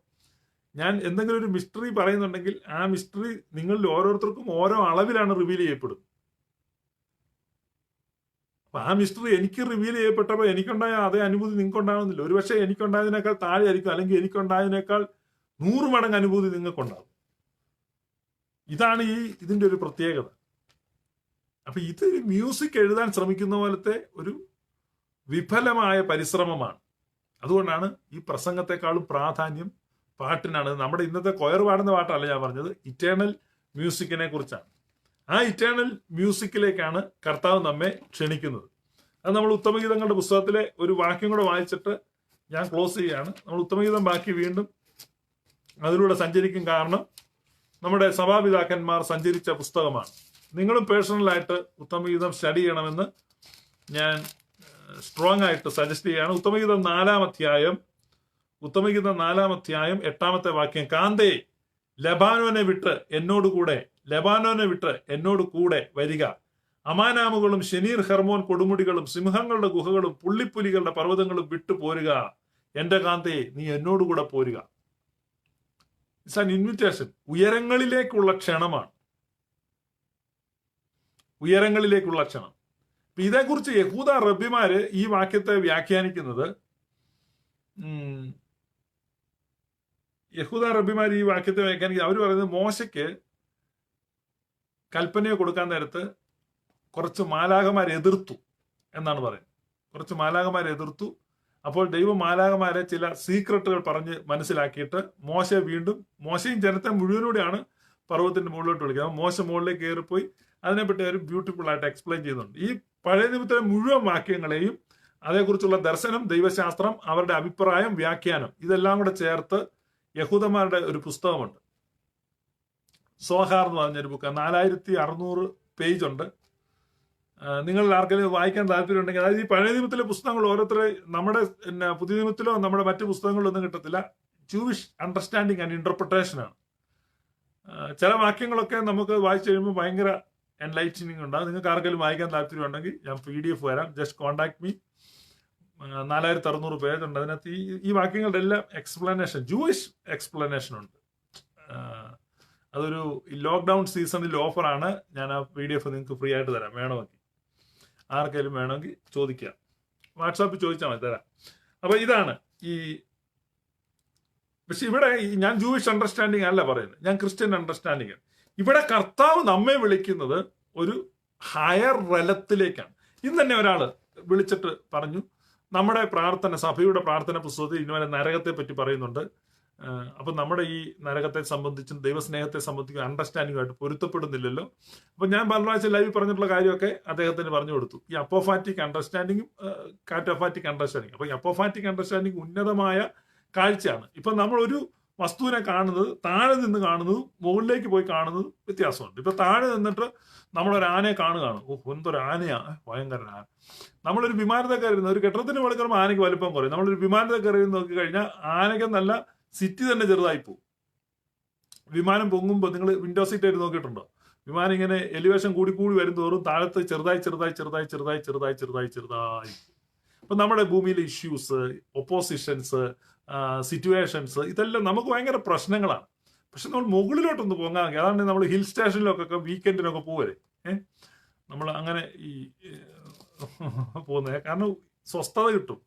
ഞാൻ എന്തെങ്കിലും ഒരു മിസ്റ്ററി പറയുന്നുണ്ടെങ്കിൽ ആ മിസ്റ്ററി നിങ്ങളിൽ ഓരോരുത്തർക്കും ഓരോ അളവിലാണ് റിവീൽ ചെയ്യപ്പെടുന്നത്. അപ്പൊ ആ മിസ്റ്ററി എനിക്ക് റിവീൽ ചെയ്യപ്പെട്ടപ്പോൾ എനിക്കുണ്ടായ അതേ അനുഭൂതി നിങ്ങൾക്ക് ഉണ്ടാകുന്നില്ല. ഒരുപക്ഷെ എനിക്കുണ്ടായതിനേക്കാൾ താഴെ ആയിരിക്കും, അല്ലെങ്കിൽ എനിക്കുണ്ടായതിനേക്കാൾ 100 മടങ്ങ് അനുഭൂതി നിങ്ങൾക്കുണ്ടാകും. ഇതാണ് ഇതിന്റെ ഒരു പ്രത്യേകത. അപ്പൊ ഇത് മ്യൂസിക് എഴുതാൻ ശ്രമിക്കുന്ന പോലത്തെ ഒരു വിഫലമായ പരിശ്രമമാണ്. അതുകൊണ്ടാണ് ഈ പ്രസംഗത്തെക്കാളും പ്രാധാന്യം പാട്ടിനാണ്. നമ്മുടെ ഇന്നത്തെ കൊയർ പാടുന്ന പാട്ടല്ല ഞാൻ പറഞ്ഞത്, ഇറ്റേണൽ മ്യൂസിക്കിനെ കുറിച്ചാണ്. ആ ഇറ്റേണൽ മ്യൂസിക്കിലേക്കാണ് കർത്താവ് നമ്മെ ക്ഷണിക്കുന്നത്. അത് നമ്മൾ ഉത്തമഗീതങ്ങളുടെ പുസ്തകത്തിലെ ഒരു വാക്യം കൂടെ വായിച്ചിട്ട് ഞാൻ ക്ലോസ് ചെയ്യുകയാണ്. നമ്മൾ ഉത്തമഗീതം ബാക്കി വീണ്ടും അതിലൂടെ സഞ്ചരിക്കും. കാരണം നമ്മുടെ സഭാപിതാക്കന്മാർ സഞ്ചരിച്ച പുസ്തകമാണ്. നിങ്ങളും പേഴ്സണലായിട്ട് ഉത്തമഗീതം സ്റ്റഡി ചെയ്യണമെന്ന് ഞാൻ സ്ട്രോങ് ആയിട്ട് സജസ്റ്റ് ചെയ്യുകയാണ്. ഉത്തമഗീതം 4-ാം അധ്യായം 8-ാമത്തെ വാക്യം. കാന്തേ, ലബാനോനെ വിട്ട് എന്നോട് കൂടെ വരിക. അമാനാമുകളും ഷെനീർ ഹെർമോൻ കൊടുമുടികളും സിംഹങ്ങളുടെ ഗുഹകളും പുള്ളിപ്പുലികളുടെ പർവ്വതങ്ങളും വിട്ടു പോരുക. എന്റെ കാന്തേ, നീ എന്നോടുകൂടെ പോരുക. It's an invitation. ഉയരങ്ങളിലേക്കുള്ള ക്ഷണമാണ്. ഉയരങ്ങളിലേക്കുള്ള ക്ഷണം. ഇതേക്കുറിച്ച് യഹൂദ റബ്ബിമാര് ഈ വാക്യത്തെ വ്യാഖ്യാനിക്കുന്നത്, അവർ പറയുന്നത് മോശയ്ക്ക് കൽപ്പനയെ കൊടുക്കാൻ നേരത്ത് കുറച്ച് മാലാഖമാരെ എതിർത്തു എന്നാണ് പറയുന്നത്. കുറച്ച് മാലാഖമാരെ എതിർത്തു. അപ്പോൾ ദൈവം മാലാഖമാരെ ചില സീക്രട്ടുകൾ പറഞ്ഞ് മനസ്സിലാക്കിയിട്ട് മോശയും ജനത്തെ മുഴുവനോടെയാണ് പർവ്വതത്തിന്റെ മുകളിലോട്ട് വിളിക്കുന്നത്. മോശ മുകളിലേക്ക് കയറിപ്പോയി അതിനെപ്പറ്റി അവർ ബ്യൂട്ടിഫുൾ ആയിട്ട് എക്സ്പ്ലെയിൻ ചെയ്യുന്നുണ്ട്. ഈ പഴയ നിയമത്തിലെ മുഴുവൻ വാക്യങ്ങളെയും അതേക്കുറിച്ചുള്ള ദർശനം, ദൈവശാസ്ത്രം, അവരുടെ അഭിപ്രായം, വ്യാഖ്യാനം, ഇതെല്ലാം കൂടെ ചേർത്ത് യഹൂദന്മാരുടെ ഒരു പുസ്തകമുണ്ട്. സോഹാർ എന്ന് പറഞ്ഞൊരു ബുക്ക്. 4600 പേജ് ഉണ്ട്. നിങ്ങൾ ആർക്കെങ്കിലും വായിക്കാൻ താല്പര്യം ഉണ്ടെങ്കിൽ, അതായത് ഈ പഴയ നിയമത്തിലെ പുസ്തകങ്ങൾ ഓരോരുത്തരെ നമ്മുടെ പുതിയ നിയമത്തിലോ നമ്മുടെ മറ്റു പുസ്തകങ്ങളിലോ ഒന്നും കിട്ടത്തില്ല. ജൂവിഷ് അണ്ടർസ്റ്റാൻഡിങ് ആൻഡ് ഇന്റർപ്രിട്ടേഷനാണ്. ചില വാക്യങ്ങളൊക്കെ നമുക്ക് വായിച്ചു കഴിയുമ്പോൾ ഭയങ്കര എൻലൈറ്റനിങ് ഉണ്ടാകും. നിങ്ങൾക്ക് ആർക്കെങ്കിലും വായിക്കാൻ താല്പര്യം ഉണ്ടെങ്കിൽ ഞാൻ PDF വരാം. Just contact me. 4600 പേജ് ഉണ്ട്. അതിനകത്ത് ഈ വാക്യങ്ങളുടെ എല്ലാം എക്സ്പ്ലനേഷൻ, ജൂയിഷ് എക്സ്പ്ലനേഷൻ ഉണ്ട്. അതൊരു ലോക്ക്ഡൌൺ സീസണിൽ ഓഫറാണ്. ഞാൻ ആ PDF നിങ്ങൾക്ക് ഫ്രീ ആയിട്ട് തരാം. വേണമെങ്കിൽ ആർക്കെങ്കിലും വേണമെങ്കിൽ ചോദിക്കാം. വാട്സാപ്പിൽ ചോദിച്ചാൽ മതി, തരാം. അപ്പൊ ഇതാണ് പക്ഷെ ഇവിടെ ഞാൻ ജൂയിഷ് അണ്ടർസ്റ്റാൻഡിങ് അല്ല പറയുന്നത്, ഞാൻ ക്രിസ്ത്യൻ അണ്ടർസ്റ്റാൻഡിങ് ആണ്. ഇവിടെ കർത്താവ് നമ്മെ വിളിക്കുന്നത് ഒരു ഹയർ റലത്തിലേക്കാണ്. ഇന്ന് തന്നെ ഒരാൾ വിളിച്ചിട്ട് പറഞ്ഞു, നമ്മുടെ പ്രാർത്ഥന, സഭയുടെ പ്രാർത്ഥന പുസ്തകത്തിൽ ഇന്നുവരെ നരകത്തെ പറ്റി പറയുന്നുണ്ട്. അപ്പം നമ്മുടെ ഈ നരകത്തെ സംബന്ധിച്ചും ദൈവസ്നേഹത്തെ സംബന്ധിച്ചും അണ്ടർസ്റ്റാൻഡിങ്ങുമായിട്ട് പൊരുത്തപ്പെടുന്നില്ലല്ലോ. അപ്പം ഞാൻ പല പ്രാവശ്യം ലൈവ് പറഞ്ഞിട്ടുള്ള കാര്യമൊക്കെ അദ്ദേഹത്തിന് പറഞ്ഞു കൊടുത്തു. ഈ അപ്പോഫാറ്റിക് അണ്ടർസ്റ്റാൻഡിങ്ങും കാറ്റോഫാറ്റിക് അണ്ടർസ്റ്റാൻഡിങ്. അപ്പം ഈ അപ്പോഫാറ്റിക് അണ്ടർസ്റ്റാൻഡിങ് ഉന്നതമായ കാഴ്ചയാണ്. ഇപ്പം നമ്മൾ ഒരു വസ്തുവിനെ കാണുന്നത് താഴെ നിന്ന് കാണുന്നതും മുകളിലേക്ക് പോയി കാണുന്നതും വ്യത്യാസമുണ്ട്. ഇപ്പൊ താഴെ നിന്നിട്ട് നമ്മളൊരു ആനയെ കാണുകയാണ്. എന്തൊരു ആനയാ, ഭയങ്കര ആന. നമ്മളൊരു വിമാനത്തെ കയറുന്ന ഒരു കെട്ടിടത്തിന് മുകളിൽ കയറുമ്പോൾ ആനയ്ക്ക് വലുപ്പം കുറയും. നമ്മളൊരു വിമാനത്തെ കയറി നോക്കി കഴിഞ്ഞാൽ ആനയ്ക്ക് നല്ല സിറ്റി തന്നെ ചെറുതായി പോകും. വിമാനം പൊങ്ങുമ്പോൾ നിങ്ങൾ വിൻഡോ സീറ്റ് ആയിട്ട് നോക്കിയിട്ടുണ്ടോ? വിമാനം ഇങ്ങനെ എലിവേഷൻ കൂടി കൂടി വരും തോറും താഴത്ത് ചെറുതായി ചെറുതായി ചെറുതായി ചെറുതായി ചെറുതായി ചെറുതായി ചെറുതായി. അപ്പൊ നമ്മുടെ ഭൂമിയിലെ ഇഷ്യൂസ്, ഒപ്പോസിഷൻസ്, സിറ്റുവേഷൻസ്, ഇതെല്ലാം നമുക്ക് ഭയങ്കര പ്രശ്നങ്ങളാണ്. പക്ഷെ നമ്മൾ മുകളിലോട്ടൊന്ന് പോകാൻ, അതാണ് നമ്മൾ ഹിൽ സ്റ്റേഷനിലൊക്കെ വീക്കെൻഡിനൊക്കെ പോവരെ നമ്മൾ അങ്ങനെ ഈ പോകുന്നത്. കാരണം സ്വസ്ഥത കിട്ടും.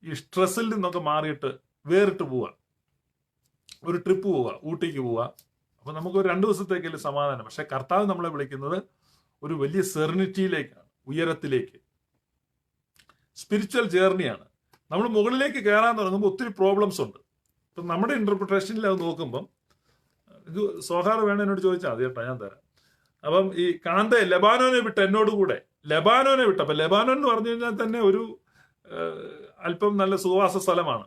ഈ സ്ട്രെസ്സിൽ നിന്നൊക്കെ മാറിയിട്ട് വേറിട്ട് പോവുക, ഒരു ട്രിപ്പ് പോവുക, ഊട്ടിക്ക് പോവുക. അപ്പൊ നമുക്ക് ഒരു 2 ദിവസത്തേക്കല്ലേ സമാധാനം. പക്ഷെ കർത്താവ് നമ്മളെ വിളിക്കുന്നത് ഒരു വലിയ സെറിനിറ്റിയിലേക്കാണ്, ഉയരത്തിലേക്ക്. സ്പിരിച്വൽ ജേർണിയാണ്. നമ്മൾ മുകളിലേക്ക് കയറാൻ തുടങ്ങുമ്പോൾ ഒത്തിരി പ്രോബ്ലംസ് ഉണ്ട്. ഇപ്പം നമ്മുടെ ഇന്റർപ്രിട്ടേഷനിൽ അത് നോക്കുമ്പം, ഇത് സോഹാർ വേണം എന്നോട് ചോദിച്ചാൽ മതി കേട്ടോ, ഞാൻ തരാം. അപ്പം ഈ കാന്തെ ലെബാനോനെ വിട്ട് എന്നോട് കൂടെ ലെബാനോനെ വിട്ട്, അപ്പൊ ലെബാനോൻ എന്ന് പറഞ്ഞു കഴിഞ്ഞാൽ തന്നെ ഒരു അല്പം നല്ല സുവാസ സ്ഥലമാണ്.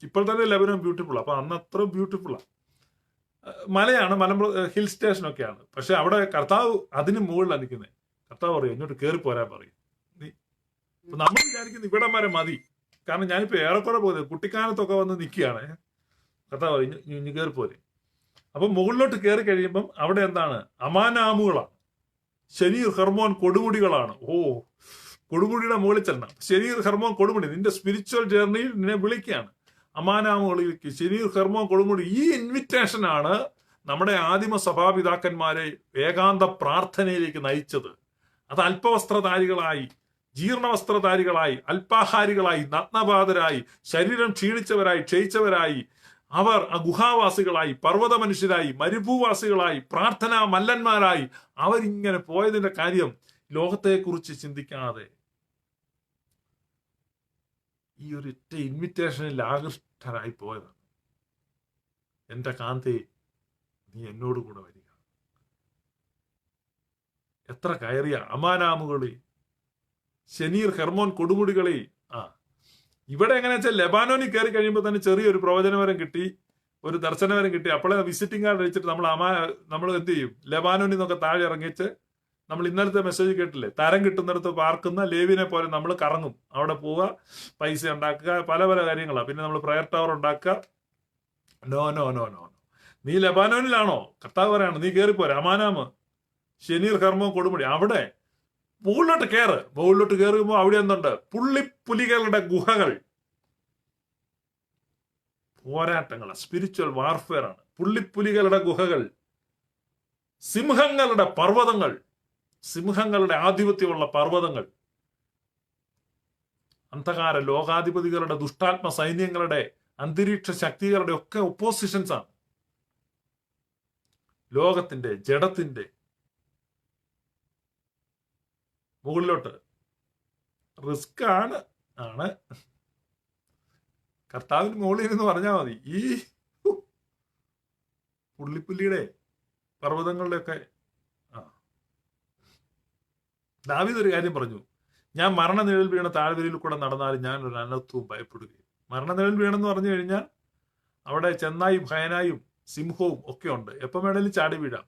ഇപ്പോൾ തന്നെ ലെബനോൻ ബ്യൂട്ടിഫുൾ. അപ്പൊ അന്ന് അത്ര ബ്യൂട്ടിഫുള്ളാണ്. മലയാണ്, ഹിൽ സ്റ്റേഷനൊക്കെയാണ്. പക്ഷെ അവിടെ കർത്താവ് അതിന് മുകളിലാണ് നിൽക്കുന്നത്. കർത്താവ് പറയും എന്നോട്ട് കയറി പോരാൻ പറയും. നമ്മൾ വിചാരിക്കുന്നത് ഇവിടം വരെ മതി. കാരണം ഞാനിപ്പോ ഏറെക്കുറെ പോകുന്നത് കുട്ടിക്കാനത്തൊക്കെ വന്ന് നിൽക്കുകയാണ്. കർത്താവ് പറയും ഇനി കയറി പോരെ. അപ്പൊ മുകളിലോട്ട് കയറി കഴിയുമ്പം അവിടെ എന്താണ്? അമാനാമുകളാണ്. ശരീർ ഹെർമോൻ കൊടുമുടികളാണ്. കൊടുമുടിയുടെ മുകളിൽ ചെല്ലണം. ശരീർ ഹെർമോൻ കൊടുമുടി നിന്റെ സ്പിരിച്വൽ ജേർണിയിൽ നിന്നെ വിളിക്കുകയാണ്. അമാനാമുകളിലേക്ക് ശരീർ ഹെർമോൻ കൊടുമുടി. ഈ ഇൻവിറ്റേഷനാണ് നമ്മുടെ ആദിമ സഭാപിതാക്കന്മാരെ ഏകാന്ത പ്രാർത്ഥനയിലേക്ക് നയിച്ചത്. അത് അല്പവസ്ത്രധാരികളായി, ജീർണവസ്ത്രധാരികളായി, അല്പാഹാരികളായി, നഗ്നപാതരായി, ശരീരം ക്ഷീണിച്ചവരായി, ക്ഷയിച്ചവരായി, അവർ ഗുഹാവാസികളായി, പർവ്വത മനുഷ്യരായി, മരുഭൂവാസികളായി, പ്രാർത്ഥനാ മല്ലന്മാരായി അവരിങ്ങനെ പോയതിന്റെ കാര്യം ലോകത്തെക്കുറിച്ച് ചിന്തിക്കാതെ ഈ ഒരൊറ്റ ഇൻവിറ്റേഷനിൽ ആകൃഷ്ടരായി പോയതാണ്. എന്റെ കാന്തേ, നീ എന്നോട് കൂടെ വരിക. എത്ര കയറിയ അമാനാമുകളി, ശനീർ ഹെർമോൻ കൊടുമുടികളി. ഇവിടെ എങ്ങനെയാ വെച്ചാൽ ലെബാനോനിൽ കയറി കഴിയുമ്പോൾ തന്നെ ചെറിയൊരു പ്രവചനവരം കിട്ടി, ഒരു ദർശനവരം കിട്ടി. അപ്പോഴേ വിസിറ്റിംഗ് കാർഡ് അടിച്ചിട്ട് നമ്മൾ എന്ത് ചെയ്യും? ലെബാനോനിൽ നിന്നൊക്കെ താഴെ ഇറങ്ങിച്ച് നമ്മൾ ഇന്നലത്തെ മെസ്സേജ് കേട്ടില്ലേ, തരം കിട്ടുന്നിടത്ത് പാർക്കുന്ന ലേവിനെ പോലെ നമ്മൾ കറങ്ങും. അവിടെ പോവുക, പൈസ ഉണ്ടാക്കുക, പല പല കാര്യങ്ങളാണ്. പിന്നെ നമ്മൾ പ്രയർ ടവർ ഉണ്ടാക്കുക. നോ നോ നോ നോ നീ ലെബാനോനിലാണോ? കർത്താവ് പറയാണ് നീ കയറിപ്പോരെ. അമാനാമ്, ശനീർ ഹെർമോൻ കൊടുമുടി, അവിടെ മുകളിലോട്ട് കയറ്. മുകളിലോട്ട് കയറുമ്പോൾ അവിടെ എന്തുണ്ട്? പുള്ളിപ്പുലികളുടെ ഗുഹകൾ. പോരാട്ടങ്ങളാണ്, സ്പിരിച്വൽ വാർഫെയർ ആണ്. പുള്ളിപ്പുലികളുടെ ഗുഹകൾ, സിംഹങ്ങളുടെ പർവ്വതങ്ങൾ, സിംഹങ്ങളുടെ ആധിപത്യമുള്ള പർവ്വതങ്ങൾ, അന്ധകാര ലോകാധിപതികളുടെ ദുഷ്ടാത്മ സൈന്യങ്ങളുടെ അന്തരീക്ഷ ശക്തികളുടെ ഒക്കെ ഒപ്പോസിഷൻസ് ആണ്. ലോകത്തിന്റെ ജഡത്തിന്റെ മുകളിലോട്ട് റിസ്ക് ആണ്. കർത്താവിന് മുകളിൽ എന്ന് പറഞ്ഞാൽ മതി. ഈ പുള്ളിപ്പുല്ലിയുടെ പർവ്വതങ്ങളുടെ ഒക്കെ ദാവീദ് ഒരു കാര്യം പറഞ്ഞു, ഞാൻ മരണനിഴൽ വീണ താഴ്വരയിൽ കൂടെ നടന്നാലും ഞാൻ ഒരു അനർത്ഥവും ഭയപ്പെടുകയും. മരണനിഴൽ വീണെന്ന് പറഞ്ഞു കഴിഞ്ഞാൽ അവിടെ ചെന്നായും ഭയനായും സിംഹവും ഒക്കെ ഉണ്ട്. എപ്പം വേണേലും ചാടി വീഴാം.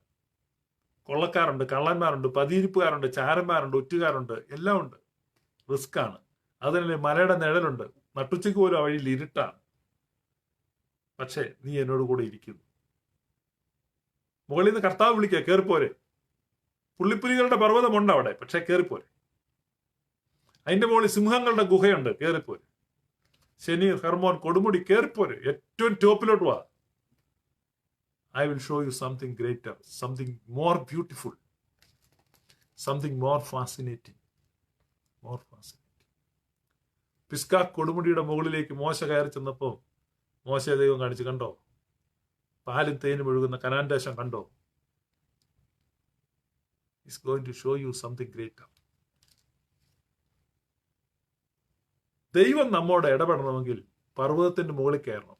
കൊള്ളക്കാരുണ്ട്, കള്ളന്മാരുണ്ട്, പതിയിരിപ്പുകാരുണ്ട്, ചാരന്മാരുണ്ട്, ഒറ്റുകാരുണ്ട്, എല്ലാം ഉണ്ട്. റിസ്ക് ആണ്. അതിനല്ലേ മലയുടെ നിഴലുണ്ട്. നട്ടുച്ചയ്ക്ക് പോലും ആ വഴിയിൽ ഇരുട്ടാണ്. പക്ഷേ നീ എന്നോട് കൂടെ ഇരിക്കുന്നു. മുകളിൽ നിന്ന് കർത്താവ് വിളിക്കുക, കയറിപ്പോരെ. പുള്ളിപ്പുലികളുടെ പർവ്വതമുണ്ട് അവിടെ, പക്ഷെ കയറിപ്പോരെ. അതിന്റെ മുകളിൽ സിംഹങ്ങളുടെ ഗുഹയുണ്ട്, കയറിപ്പോരെ. ശനീർ ഹെർമോൻ കൊടുമുടി, കയറിപ്പോരെ. ഏറ്റവും ടോപ്പിലോട്ട് വാ. I will show you something greater, something more beautiful, something more fascinating. പിസ്കാ കൊടുമുടിയുടെ മുകളിലേക്ക് മോശ കയറി ചെന്നപ്പോൾ മോശ ദൈവം കാണിച്ചു, കണ്ടോ പാലും തേനും ഒഴുകുന്ന കനാൻ ദേശം കണ്ടോ? He's going to show you something greater. ദൈവം നമ്മോട് ഇടപെടണമെങ്കിൽ പർവ്വതത്തിന്റെ മുകളിൽ കയറണം.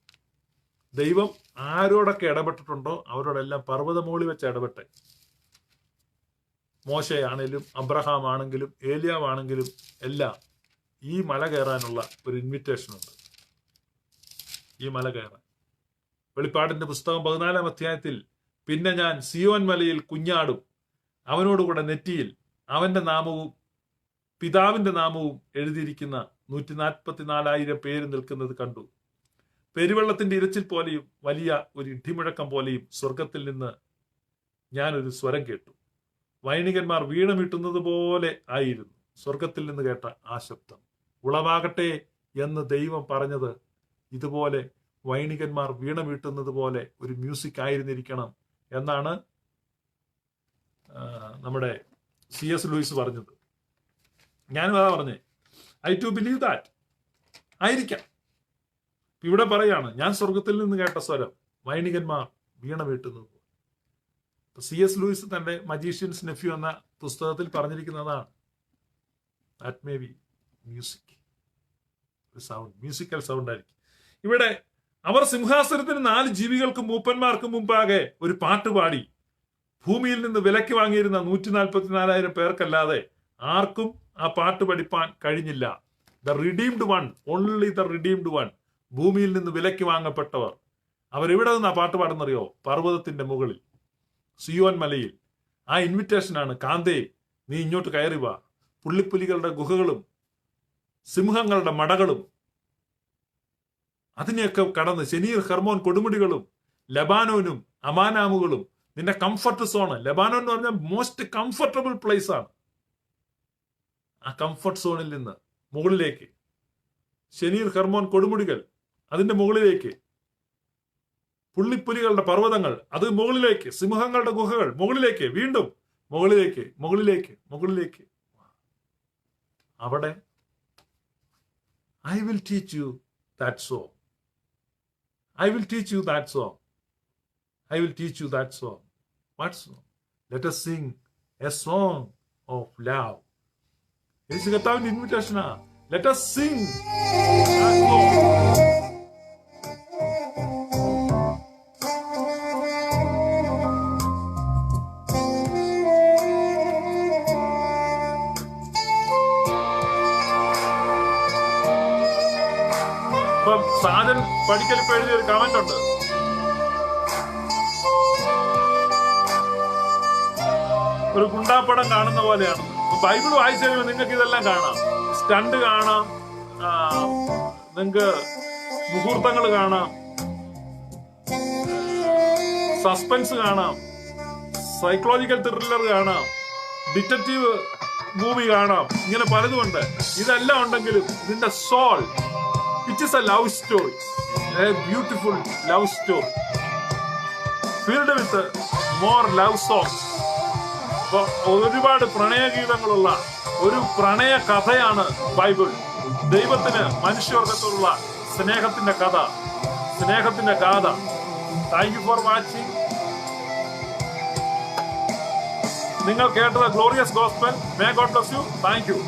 ദൈവം ആരോടൊക്കെ ഇടപെട്ടിട്ടുണ്ടോ അവരോടെല്ലാം പർവ്വതമോളി വെച്ച് ഇടപെട്ടെ. മോശയാണെങ്കിലും അബ്രഹാം ആണെങ്കിലും ഏലിയാവാണെങ്കിലും എല്ലാം ഈ മല കയറാനുള്ള ഒരു ഇൻവിറ്റേഷൻ ഉണ്ട്. ഈ മല കയറാൻ വെളിപ്പാടിന്റെ പുസ്തകം 14-ാം അധ്യായത്തിൽ പിന്നെ ഞാൻ സിയോൻ മലയിൽ കുഞ്ഞാടും, അവനോടുകൂടെ നെറ്റിയിൽ അവന്റെ നാമവും പിതാവിന്റെ നാമവും എഴുതിയിരിക്കുന്ന 144,000 പേര് നിൽക്കുന്നത് കണ്ടു. പെരുവെള്ളത്തിന്റെ ഇരച്ചിൽ പോലെയും വലിയ ഒരു ഇടിമുഴക്കം പോലെയും സ്വർഗത്തിൽ നിന്ന് ഞാനൊരു സ്വരം കേട്ടു. വൈണികന്മാർ വീണമിട്ടുന്നത് പോലെ ആയിരുന്നു സ്വർഗത്തിൽ നിന്ന് കേട്ട ആ ശബ്ദം. ഉളവാകട്ടെ എന്ന് ദൈവം പറഞ്ഞത് ഇതുപോലെ വൈണികന്മാർ വീണമീട്ടുന്നത് പോലെ ഒരു മ്യൂസിക് ആയിരുന്നിരിക്കണം എന്നാണ് നമ്മുടെ C.S. ലൂയിസ് പറഞ്ഞത്. ഞാനും അതാ പറഞ്ഞേ, ഐ ടു ബിലീവ് ദാറ്റ്. ആയിരിക്കാം. ഇവിടെ പറയാണ്, ഞാൻ സ്വർഗത്തിൽ നിന്ന് കേട്ട സ്വരം വൈണികന്മാർ വീണമീട്ടുന്നത്. C.S. ലൂയിസ് തന്റെ മജീഷ്യൻസ് നെഫ്യൂ എന്ന പുസ്തകത്തിൽ പറഞ്ഞിരിക്കുന്നതാണ്. ദാറ്റ് മേ ബി മ്യൂസിക്, ഒരു സൗണ്ട്, മ്യൂസിക്കൽ സൗണ്ട് ആയിരിക്കും. ഇവിടെ അവർ സിംഹാസനത്തിന് 4 ജീവികൾക്കും മൂപ്പന്മാർക്കും മുമ്പാകെ ഒരു പാട്ട് പാടി. ഭൂമിയിൽ നിന്ന് വിലയ്ക്ക് വാങ്ങിയിരുന്ന 144,000 പേർക്കല്ലാതെ ആർക്കും ആ പാട്ട് പഠിപ്പാൻ കഴിഞ്ഞില്ല. The redeemed one, only the redeemed one, ഭൂമിയിൽ നിന്ന് വിലയ്ക്ക് വാങ്ങപ്പെട്ടവർ. അവരെവിടെ നിന്ന് ആ പാട്ട് പാടുന്നറിയോ? പർവ്വതത്തിന്റെ മുകളിൽ, സിയോൻ മലയിൽ. ആ ഇൻവിറ്റേഷനാണ്, കാന്തേ നീ ഇങ്ങോട്ട് കയറി വാ. പുള്ളിപ്പുലികളുടെ ഗുഹകളും സിംഹങ്ങളുടെ മടകളും അതിനെയൊക്കെ കടന്ന് ശനീർ ഹെർമോൻ കൊടുമുടികളും ലബാനോനും അമാനാമുകളും നിന്റെ കംഫർട്ട് സോണ്. ലബാനോൻ എന്ന് പറഞ്ഞാൽ മോസ്റ്റ് കംഫർട്ടബിൾ പ്ലേസ് ആണ്. ആ കംഫർട്ട് സോണിൽ നിന്ന് മുകളിലേക്ക് ശനീർ ഹെർമോൻ കൊടുമുടികൾ, അതിന്റെ മുകളിലേക്ക് പുള്ളിപ്പുലികളുടെ പർവ്വതങ്ങൾ, അത് മുകളിലേക്ക്, സിംഹങ്ങളുടെ ഗുഹകൾ മുകളിലേക്ക്, വീണ്ടും മുകളിലേക്ക്, മുകളിലേക്ക്, മുകളിലേക്ക്. അവിടെ I will teach you that song. I will teach you that song. I will teach you that song. What song? Let us sing a song of love. This is Katavi's invitation. Let us sing that song. Sajan പഠിക്കൽ എഴുതിയ ഒരു comment ഉണ്ട്. ഒരു ഗുണ്ടാപ്പടം കാണുന്ന പോലെയാണ്. Bible വായിച്ചു കഴിയുമ്പോൾ നിങ്ങൾക്ക് ഇതെല്ലാം കാണാം. സ്റ്റണ്ട് കാണാം, നിങ്ങൾക്ക് മുഹൂർത്തങ്ങൾ കാണാം, സസ്പെൻസ് കാണാം, സൈക്കോളജിക്കൽ ത്രില്ലർ കാണാം, ഡിറ്റക്റ്റീവ് മൂവി കാണാം. ഇങ്ങനെ പലതുമുണ്ട്. ഇതെല്ലാം ഉണ്ടെങ്കിലും ഇതിന്റെ soul, it is a love story, a beautiful love story filled with more love songs. ഒരുപാട് പ്രണയഗീതങ്ങളുള്ള ഒരു പ്രണയ കഥയാണ് ബൈബിൾ. ദൈവത്തിന് മനുഷ്യവർഗത്തോടുള്ള സ്നേഹത്തിന്റെ കഥ, സ്നേഹത്തിന്റെ ഗാഥ. Thank you for watching. നിങ്ങൾ കേട്ടത് glorious gospel. May God bless you. Thank U.